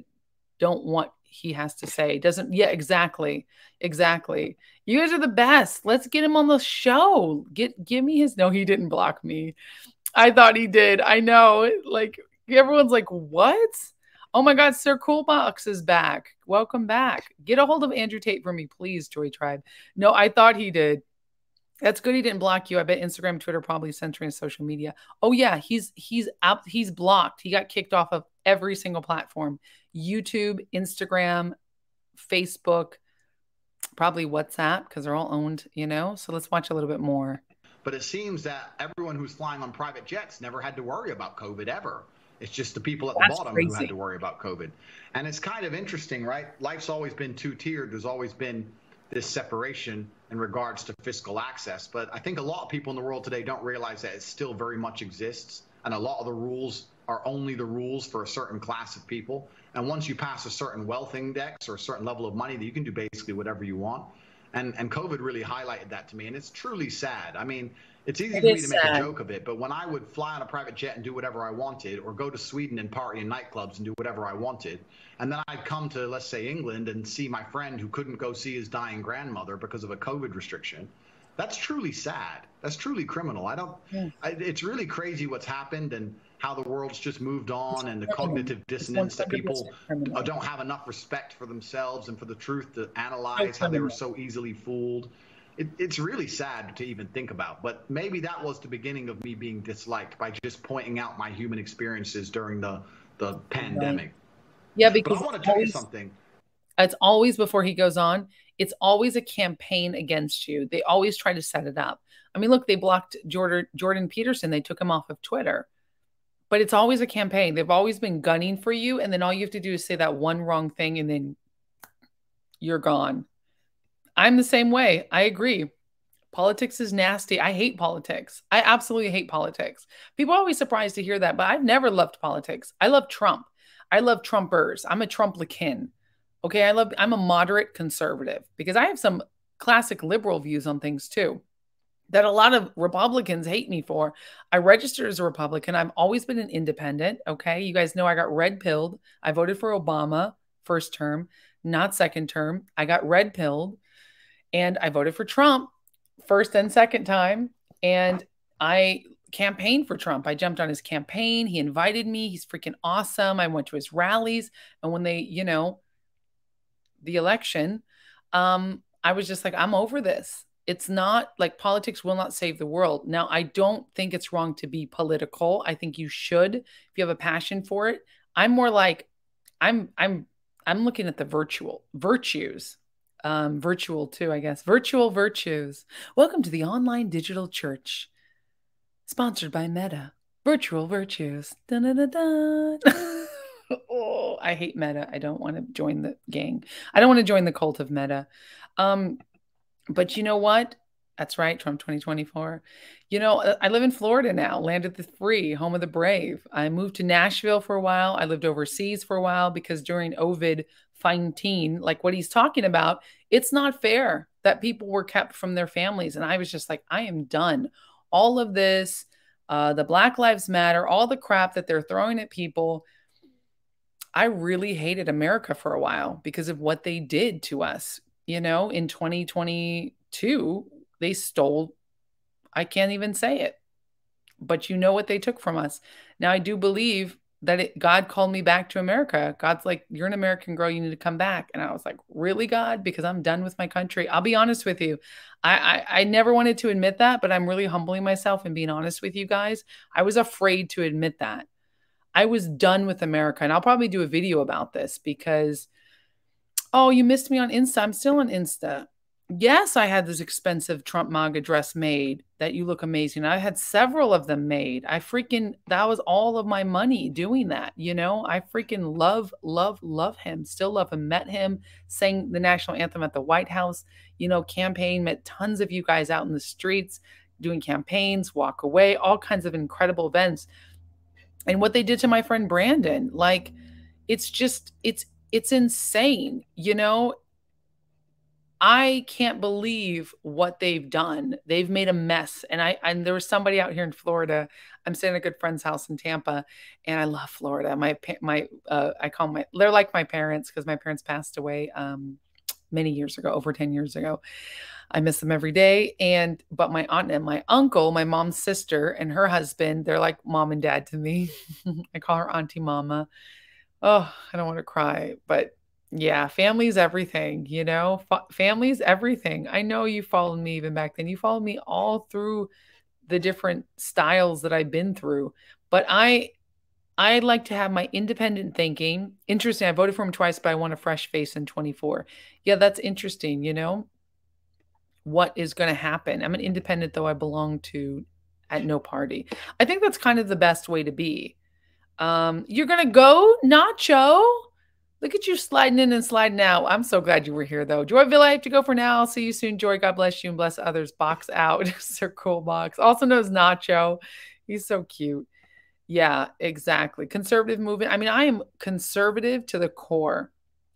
A: don't want he has to say. Doesn't, yeah, exactly. Exactly. You guys are the best. Let's get him on the show. Give me his, no, he didn't block me. I thought he did. I know. Like, everyone's like, what? Oh my God, Sir Coolbox is back. Welcome back. Get a hold of Andrew Tate for me, please, Joy Tribe. No, I thought he did. That's good he didn't block you. I bet Instagram, Twitter probably censoring social media. Oh yeah, he's out. He's blocked. He got kicked off of every single platform. YouTube, Instagram, Facebook, probably WhatsApp, because they're all owned, So let's watch a little bit more.
K: But it seems that everyone who's flying on private jets never had to worry about COVID ever. It's just the people at the bottom who had to worry about COVID. And it's kind of interesting, right? Life's always been two-tiered. There's always been this separation in regards to fiscal access. But I think a lot of people in the world today don't realize that it still very much exists. And a lot of the rules are only the rules for a certain class of people. And once you pass a certain wealth index or a certain level of money, you can do basically whatever you want. And COVID really highlighted that to me. And it's truly sad. I mean, it's easy for me to make a joke of it, but when I would fly on a private jet and do whatever I wanted, or go to Sweden and party in nightclubs and do whatever I wanted, and then I'd come to, let's say, England and see my friend who couldn't go see his dying grandmother because of a COVID restriction, that's truly sad. That's truly criminal. It's really crazy what's happened and how the world's just moved on, and the cognitive dissonance that people don't have enough respect for themselves and for the truth to analyze how they were so easily fooled. It's really sad to even think about, but maybe that was the beginning of me being disliked, by just pointing out my human experiences during the pandemic.
A: Yeah, because
K: but I want to tell you something.
A: It's always, before he goes on, it's always a campaign against you. They always try to set it up. I mean, look, they blocked Jordan Peterson. They took him off of Twitter. But it's always a campaign. They've always been gunning for you, and then all you have to do is say that one wrong thing, and then you're gone. I'm the same way. I agree. Politics is nasty. I hate politics. I absolutely hate politics. People are always surprised to hear that, but I've never loved politics. I love Trump. I love Trumpers. I'm a Trumplican. Okay, I'm a moderate conservative, because I have some classic liberal views on things too. that a lot of Republicans hate me for. I registered as a Republican. I've always been an independent. Okay. You guys know I got red pilled. I voted for Obama first term, not second term. I got red pilled, and I voted for Trump first and second time. And I campaigned for Trump. I jumped on his campaign. He invited me. He's freaking awesome. I went to his rallies. And when they, the election, I was just like, I'm over this. It's not like politics will not save the world. Now, I don't think it's wrong to be political. I think you should if you have a passion for it. I'm more like I'm looking at the virtues. Virtual too, I guess. Virtual virtues. Welcome to the online digital church. Sponsored by Meta. Virtual virtues. Dun, dun, dun, dun. Oh, I hate Meta. I don't want to join the gang. I don't want to join the cult of Meta. But you know what? That's right, Trump 2024. I live in Florida now, land of the free, home of the brave. I moved to Nashville for a while. I lived overseas for a while because during COVID-19, like what he's talking about, it's not fair that people were kept from their families. And I was just like, I am done. All of this, the Black Lives Matter, all the crap that they're throwing at people. I really hated America for a while because of what they did to us. In 2022, they stole, I can't even say it, but you know what they took from us. Now, I do believe that God called me back to America. God's like, you're an American girl, you need to come back. And I was like, really, God? Because I'm done with my country. I'll be honest with you. I never wanted to admit that, but I'm really humbling myself and being honest with you guys. I was afraid to admit that. I was done with America. And I'll probably do a video about this because, oh, you missed me on Insta. I'm still on Insta. Yes, I had this expensive Trump MAGA dress made that you look amazing. I had several of them made. That was all of my money doing that. I freaking love him. Still love him. Met him, sang the national anthem at the White House, campaign, met tons of you guys out in the streets doing campaigns, walk away, all kinds of incredible events. And what they did to my friend Brandon, like, it's insane. I can't believe what they've done. They've made a mess. And there was somebody out here in Florida. I'm staying at a good friend's house in Tampa, and I love Florida. They're like my parents because my parents passed away many years ago, over 10 years ago. I miss them every day. But my aunt and my uncle, my mom's sister and her husband, they're like mom and dad to me. I call her Auntie Mama. Oh, I don't want to cry, but yeah, family's everything, family's everything. I know you followed me even back then. You followed me all through the different styles that I've been through. But I like to have my independent thinking. Interesting. I voted for him twice, but I want a fresh face in 24. Yeah, that's interesting. What is going to happen? I'm an independent, though I belong to at no party. I think that's kind of the best way to be. You're going to go, Nacho? Look at you sliding in and sliding out. I'm so glad you were here, though. Joyvilla, I have to go for now. I'll see you soon. Joy, God bless you and bless others. Box out. Sir Cool Box. Also knows Nacho. He's so cute. Yeah, exactly. Conservative movement. I mean, I am conservative to the core.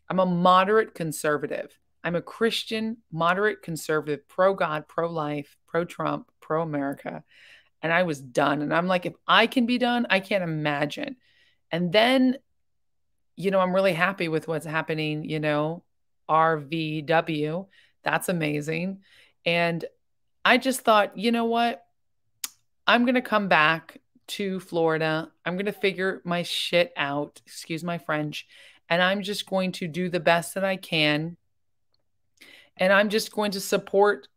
A: I'm a moderate conservative. I'm a Christian, moderate conservative, pro-God, pro-life, pro-Trump, pro-America. And I was done. And I'm like, if I can be done, I can't imagine. And then, I'm really happy with what's happening, RVW. That's amazing. And I just thought, you know what? I'm going to come back to Florida. I'm going to figure my shit out. Excuse my French. And I'm just going to do the best that I can. And I'm just going to support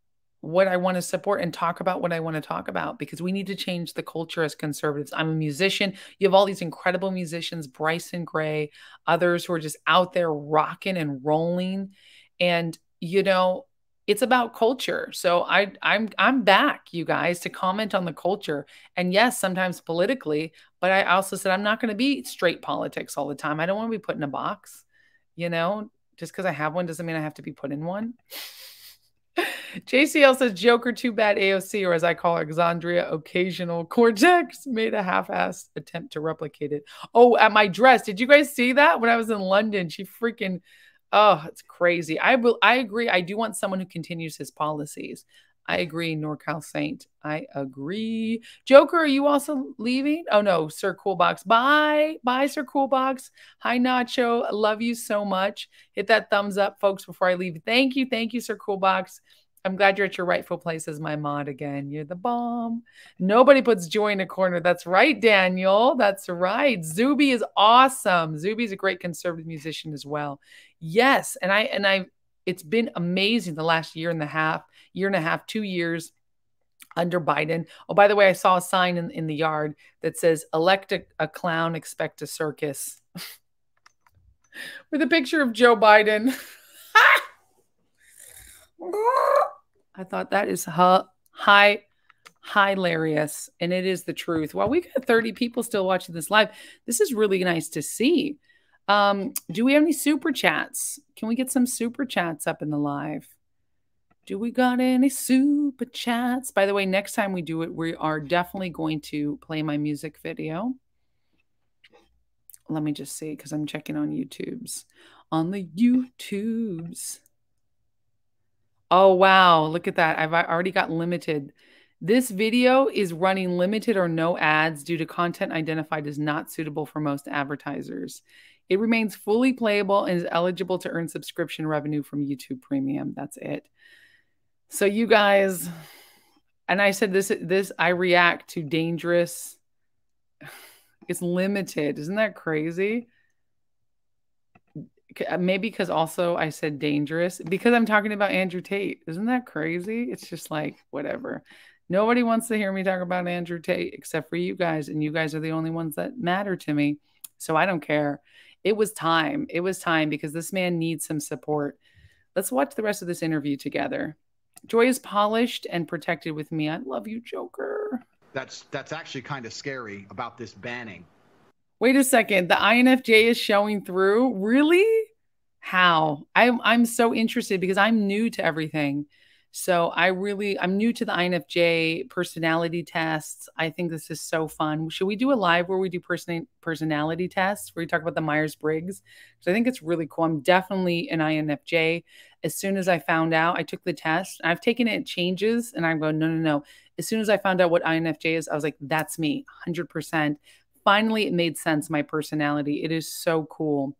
A: what I want to support and talk about what I want to talk about, because we need to change the culture as conservatives. I'm a musician. You have all these incredible musicians, Bryson Gray, others who are just out there rocking and rolling. And, it's about culture. So I'm back, you guys, to comment on the culture. And yes, sometimes politically, but I also said, I'm not going to be straight politics all the time. I don't want to be put in a box, just because I have one doesn't mean I have to be put in one. JCL says, Joker, too bad AOC, or as I call her, Alexandria, occasional cortex, made a half-assed attempt to replicate it. Oh, at my dress. Did you guys see that? When I was in London, she freaking, oh, it's crazy. I agree. I do want someone who continues his policies. I agree, NorCal Saint. I agree. Joker, are you also leaving? Oh no, Sir Coolbox. Bye. Bye, Sir Coolbox. Hi, Nacho. I love you so much. Hit that thumbs up, folks, before I leave. Thank you. Thank you, Sir Coolbox. I'm glad you're at your rightful place as my mod again. You're the bomb. Nobody puts joy in a corner. That's right, Daniel. That's right. Zuby is awesome. Zuby's a great conservative musician as well. Yes, and I it's been amazing the last year and a half, 2 years under Biden. Oh, by the way, I saw a sign in the yard that says, elect a clown, expect a circus. With a picture of Joe Biden. I thought that is hilarious. And it is the truth. Well, we got 30 people still watching this live. This is really nice to see. Do we have any super chats? Can we get some super chats up in the live? Do we got any super chats? By the way, next time we do it, we are definitely going to play my music video. Let me just see, because I'm checking on YouTube's. On the YouTube's. Oh, wow. Look at that. I've already got limited. This video is running limited or no ads due to content identified as not suitable for most advertisers. It remains fully playable and is eligible to earn subscription revenue from YouTube Premium. That's it. So you guys, and I said this I react to dangerous. It's limited. Isn't that crazy? Maybe because also I said dangerous because I'm talking about Andrew Tate. Isn't that crazy? It's just like, whatever. Nobody wants to hear me talk about Andrew Tate except for you guys. And you guys are the only ones that matter to me. So I don't care. It was time. It was time because this man needs some support. Let's watch the rest of this interview together. Joy is polished and protected with me. I love you, Joker.
K: That's actually kind of scary about this banning.
A: Wait a second. The INFJ is showing through? Really? How? I'm so interested because I'm new to everything. So I'm new to the INFJ personality tests. I think this is so fun. Should we do a live where we do personality tests where we talk about the Myers-Briggs? Because I think it's really cool. I'm definitely an INFJ. As soon as I found out, I took the test. I've taken it, it changes, and I'm going, no. As soon as I found out what INFJ is, I was like, that's me, 100%. Finally, it made sense, my personality. It is so cool.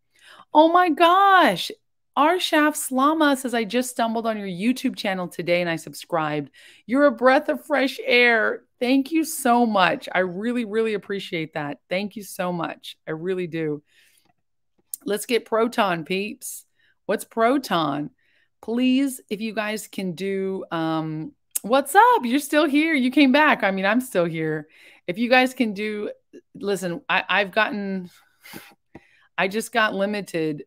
A: Oh my gosh. Arshaf Slama says, I just stumbled on your YouTube channel today and I subscribed. You're a breath of fresh air. Thank you so much. I really, really appreciate that. Thank you so much. I really do. Let's get Proton, peeps. What's Proton? Please, if you guys can do, what's up? You're still here. You came back. I mean, I'm still here. If you guys can do, listen, I just got limited.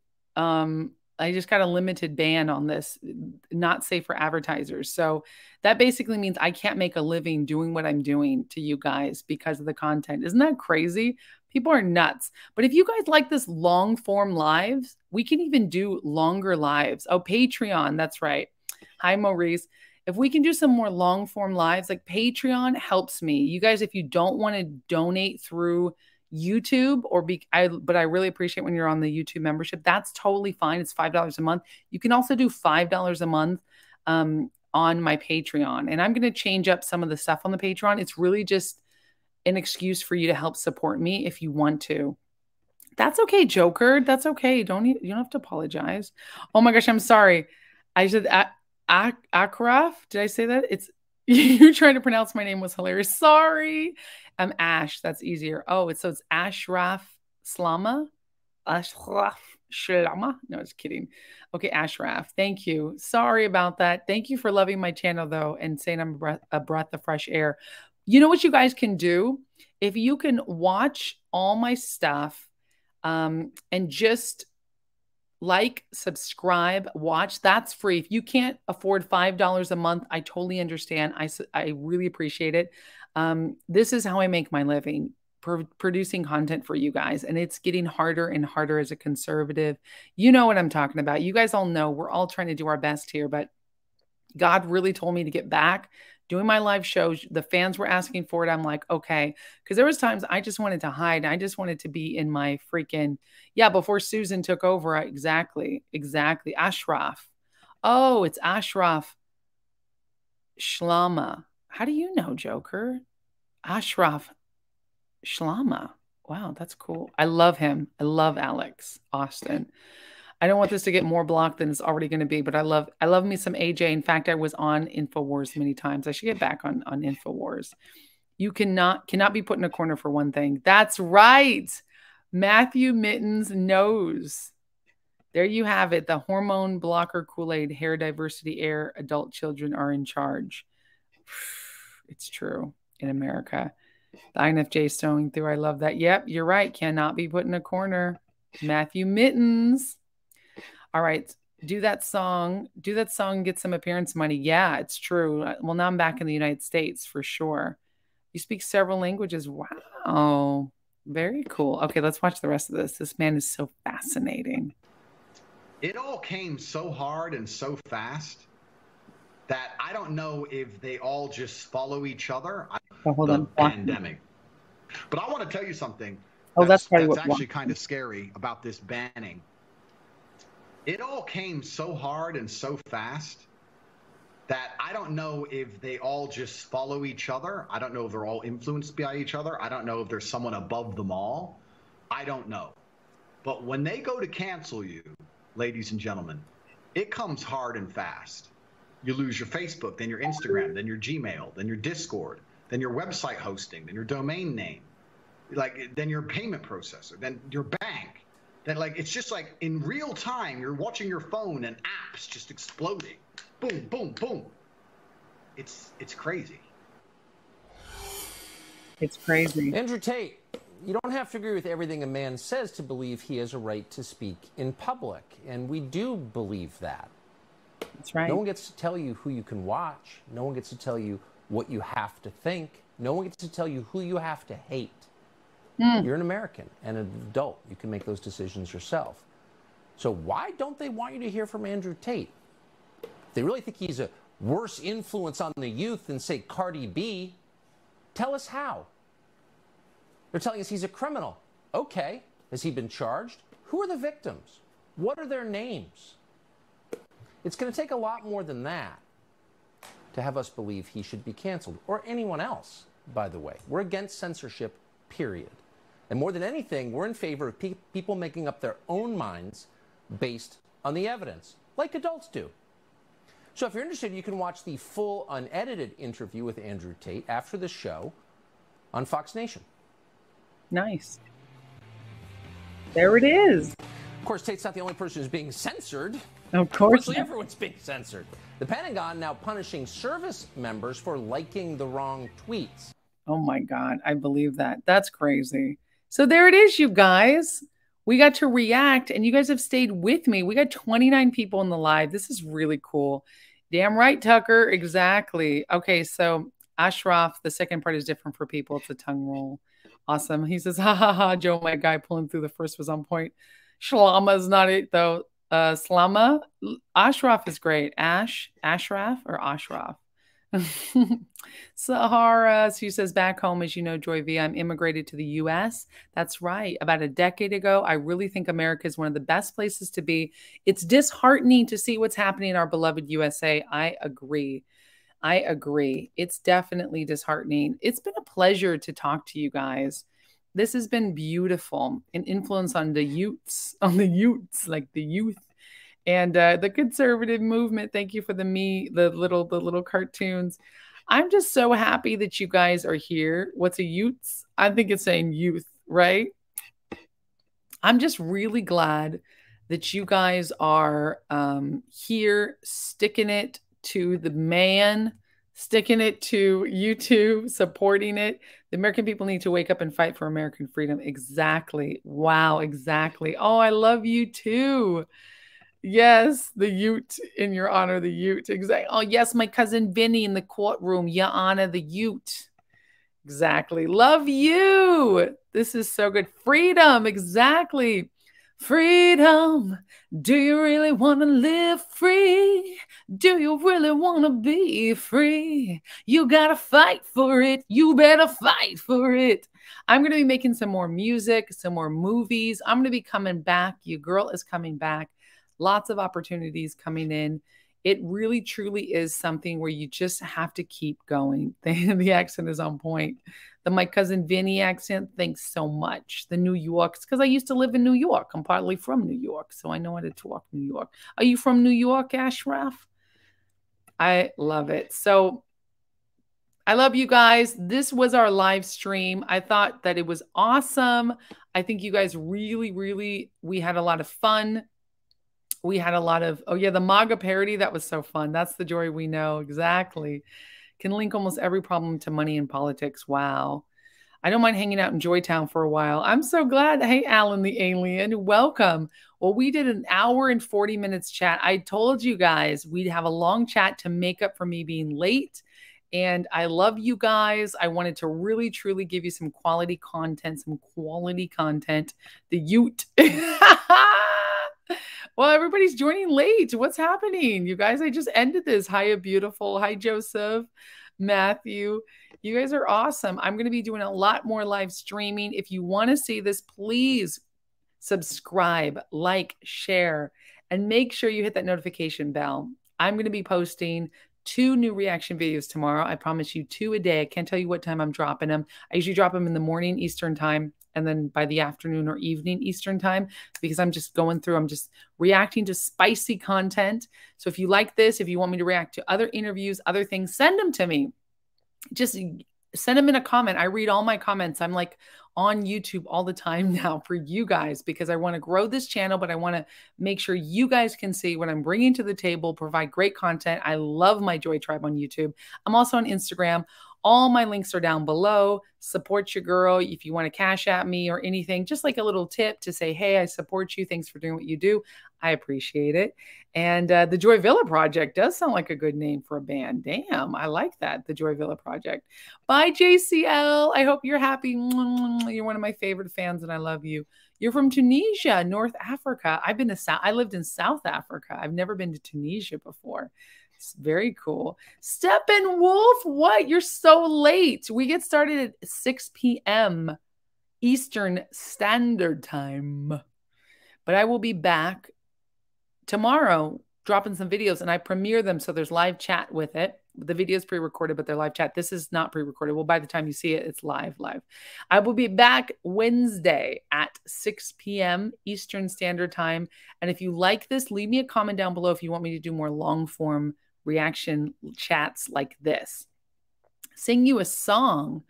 A: I just got a limited ban on this, not safe for advertisers. So that basically means I can't make a living doing what I'm doing to you guys because of the content. Isn't that crazy? People are nuts. But if you guys like this long form lives, we can even do longer lives. Oh, Patreon. That's right. Hi, Maurice. If we can do some more long form lives, like Patreon helps me. You guys, if you don't want to donate through YouTube but I really appreciate when you're on the YouTube membership. That's totally fine. It's $5 a month. You can also do $5 a month on my Patreon. And I'm going to change up some of the stuff on the Patreon. It's really just an excuse for you to help support me if you want to. That's okay, Joker. That's okay. You don't have to apologize. Oh my gosh, I'm sorry. I said Akraf. Did I say that? It's you're trying to pronounce my name was hilarious. Sorry. I'm Ash. That's easier. Oh, it's Ashraf Slama. Ashraf Shlama. No, just kidding. Okay, Ashraf. Thank you. Sorry about that. Thank you for loving my channel, though, and saying I'm a breath of fresh air. You know what you guys can do? If you can watch all my stuff and just like, subscribe, watch, that's free. If you can't afford $5 a month, I totally understand. I really appreciate it. This is how I make my living, producing content for you guys. And it's getting harder and harder as a conservative. You know what I'm talking about. You guys all know we're all trying to do our best here, but God really told me to get back doing my live shows. The fans were asking for it. I'm like, okay. Because there was times I just wanted to hide. I just wanted to be in my freaking, before Susan took over. Exactly. Ashraf. Oh, it's Ashraf Shlama. How do you know, Joker? Ashraf Shlama. Wow, that's cool. I love him. I love Alex Austin. I don't want this to get more blocked than it's already going to be, but I love me some AJ. In fact, I was on InfoWars many times. I should get back on InfoWars. You cannot be put in a corner for one thing. That's right. Matthew Mittens knows. There you have it. The hormone blocker Kool-Aid, hair diversity air, adult children are in charge. It's true in America. The INFJ stowing through. I love that. Yep, you're right. Cannot be put in a corner. Matthew Mittens. All right. Do that song. Get some appearance money. Yeah, it's true. Well, now I'm back in the United States for sure. You speak several languages. Wow. Very cool. Okay, let's watch the rest of this. This man is so fascinating.
K: It all came so hard and so fast that I don't know if they all just follow each other. The pandemic. But I want to tell you something. That's actually kind of scary about this banning. It all came so hard and so fast that I don't know if they all just follow each other. I don't know if they're all influenced by each other. I don't know if there's someone above them all. I don't know. But when they go to cancel you, ladies and gentlemen, it comes hard and fast. You lose your Facebook, then your Instagram, then your Gmail, then your Discord, then your website hosting, then your domain name, then your payment processor, then your bank. Then it's just like in real time, you're watching your phone and apps just exploding. Boom, boom, boom. It's crazy.
A: It's crazy.
J: Andrew Tate, you don't have to agree with everything a man says to believe he has a right to speak in public. And we do believe that.
A: That's right.
J: No one gets to tell you who you can watch. No one gets to tell you what you have to think. No one gets to tell you who you have to hate. You're an American and an adult. You can make those decisions yourself. So why don't they want you to hear from Andrew Tate? If they really think he's a worse influence on the youth than, say, Cardi B, tell us how. They're telling us he's a criminal. Okay. Has he been charged? Who are the victims? What are their names? It's going to take a lot more than that to have us believe he should be canceled, or anyone else, by the way. We're against censorship, period. And more than anything, we're in favor of people making up their own minds based on the evidence, like adults do. So if you're interested, you can watch the full unedited interview with Andrew Tate after the show on Fox Nation.
A: Nice. There it is.
J: Of course, Tate's not the only person who's being censored.
A: Of course.
J: Virtually everyone's being censored. The Pentagon now punishing service members for liking the wrong tweets.
A: Oh my God, I believe that. That's crazy. So there it is, you guys. We got to react, and you guys have stayed with me. We got 29 people in the live. This is really cool. Damn right, Tucker. Exactly. Okay, so Ashraf, the second part is different for people. It's a tongue roll. Awesome. He says, ha, ha, ha, Joe, my guy pulling through. The first was on point. Shlama is not it, though. Slama. Ashraf is great. Ashraf or Ashraf? Sahara, she says, back home, as you know, Joy V, I'm immigrated to the U.S. That's right. About a decade ago, I really think America is one of the best places to be. It's disheartening to see what's happening in our beloved USA. I agree. It's definitely disheartening. It's been a pleasure to talk to you guys. This has been beautiful. An influence on the youths, like the youth. And the conservative movement. Thank you for the little cartoons. I'm just so happy that you guys are here. What's a youths? I think it's saying youth, right? I'm just really glad that you guys are here, sticking it to the man, sticking it to YouTube, supporting it. The American people need to wake up and fight for American freedom. Exactly. Wow, exactly. Oh, I love you too. Yes, the Ute, in your honor, the Ute. Exactly. Oh, yes, my cousin Vinny in the courtroom. Your honor, the Ute. Exactly. Love you. This is so good. Freedom. Exactly. Freedom. Do you really want to live free? Do you really want to be free? You got to fight for it. You better fight for it. I'm going to be making some more music, some more movies. I'm going to be coming back. Your girl is coming back. Lots of opportunities coming in. It really, truly is something where you just have to keep going. The accent is on point. The My Cousin Vinny accent, thanks so much. The New York, it's because I used to live in New York. I'm partly from New York, so I know how to talk New York. Are you from New York, Ashraf? I love it. So I love you guys. This was our live stream. I thought that it was awesome. I think you guys really, really, we had a lot of fun. We had a lot of, oh yeah, the MAGA parody. That was so fun. That's the joy we know. Exactly. Can link almost every problem to money and politics. Wow. I don't mind hanging out in Joytown for a while. I'm so glad. Hey, Alan the alien, welcome. Well, we did an hour and 40 minutes chat. I told you guys we'd have a long chat to make up for me being late. And I love you guys. I wanted to really, truly give you some quality content, The Ute. Well, everybody's joining late. What's happening? You guys, I just ended this. Hiya, beautiful. Hi, Joseph, Matthew. You guys are awesome. I'm going to be doing a lot more live streaming. If you want to see this, please subscribe, like, share, and make sure you hit that notification bell. I'm going to be posting 2 new reaction videos tomorrow. I promise you 2 a day. I can't tell you what time I'm dropping them. I usually drop them in the morning Eastern time and then by the afternoon or evening Eastern time because I'm just going through, I'm just reacting to spicy content. So if you like this, if you want me to react to other interviews, other things, send them to me. Just send them in a comment. I read all my comments. I'm like on YouTube all the time now for you guys because I want to grow this channel, but I want to make sure you guys can see what I'm bringing to the table, provide great content. I love my Joy Tribe on YouTube. I'm also on Instagram. All my links are down below. Support your girl. If you want to cash at me or anything, just like a little tip to say, hey, I support you. Thanks for doing what you do. I appreciate it. And the Joy Villa Project does sound like a good name for a band. Damn, I like that. The Joy Villa Project. Bye, JCL. I hope you're happy. You're one of my favorite fans and I love you. You're from Tunisia, North Africa. I lived in South Africa. I've never been to Tunisia before. It's very cool. Steppenwolf, what? You're so late. We get started at 6 p.m. Eastern Standard Time. But I will be back tomorrow dropping some videos and I premiere them so there's live chat with it. The video is pre-recorded, but they're live chat. This is not pre-recorded. Well, by the time you see it, it's live. I will be back Wednesday at 6 p.m. Eastern Standard Time. And if you like this, leave me a comment down below if you want me to do more long-form reaction chats like this. Sing you a song.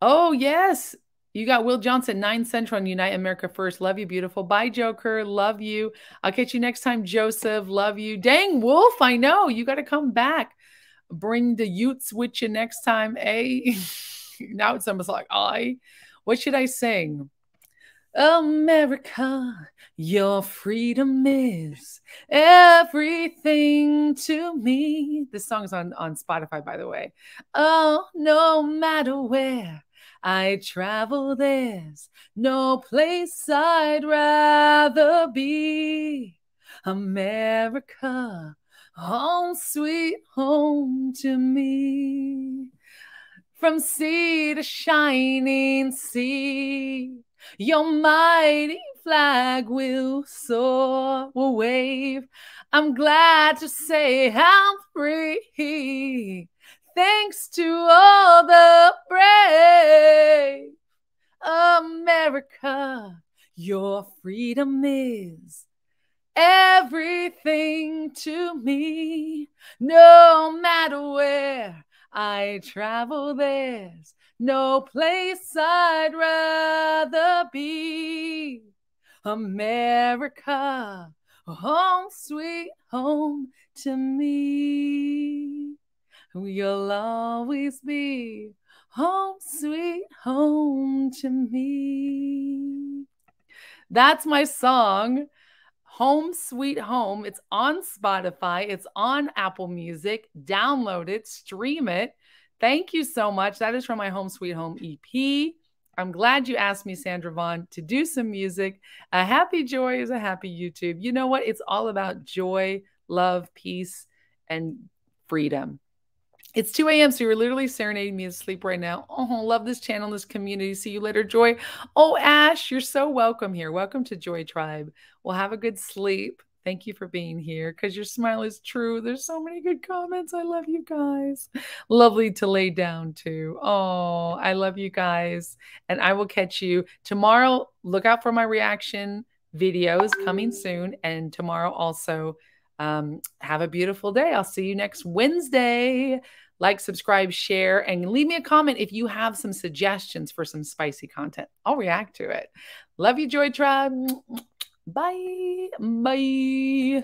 A: Oh, yes. You got Will Johnson, 9 Central on Unite America First. Love you, beautiful. Bye, Joker. Love you. I'll catch you next time, Joseph. Love you. Dang, Wolf, I know. You got to come back. Bring the Utes with you next time, eh? Now it's almost like, what should I sing? America, your freedom is everything to me. This song's on Spotify, by the way. Oh, no matter where I travel, there's no place I'd rather be. America, home sweet home to me. From sea to shining sea, your mighty flag will soar, will wave. I'm glad to say I'm free, thanks to all the brave. America, your freedom is everything to me. No matter where I travel, there's no place I'd rather be. America, home sweet home to me. You'll always be home sweet home to me. That's my song. Home Sweet Home. It's on Spotify. It's on Apple Music. Download it, stream it. Thank you so much. That is from my Home Sweet Home EP. I'm glad you asked me, Sandra Vaughn, to do some music. A happy joy is a happy YouTube. You know what? It's all about joy, love, peace, and freedom. It's 2 a.m., so you're literally serenading me to sleep right now. Oh, love this channel, this community. See you later, Joy. Oh, Ash, you're so welcome here. Welcome to Joy Tribe. Well, have a good sleep. Thank you for being here because your smile is true. There's so many good comments. I love you guys. Lovely to lay down to. Oh, I love you guys. And I will catch you tomorrow. Look out for my reaction videos coming soon. And tomorrow also, have a beautiful day. I'll see you next Wednesday. Like, subscribe, share, and leave me a comment if you have some suggestions for some spicy content. I'll react to it. Love you, Joy Tribe. Bye. Bye.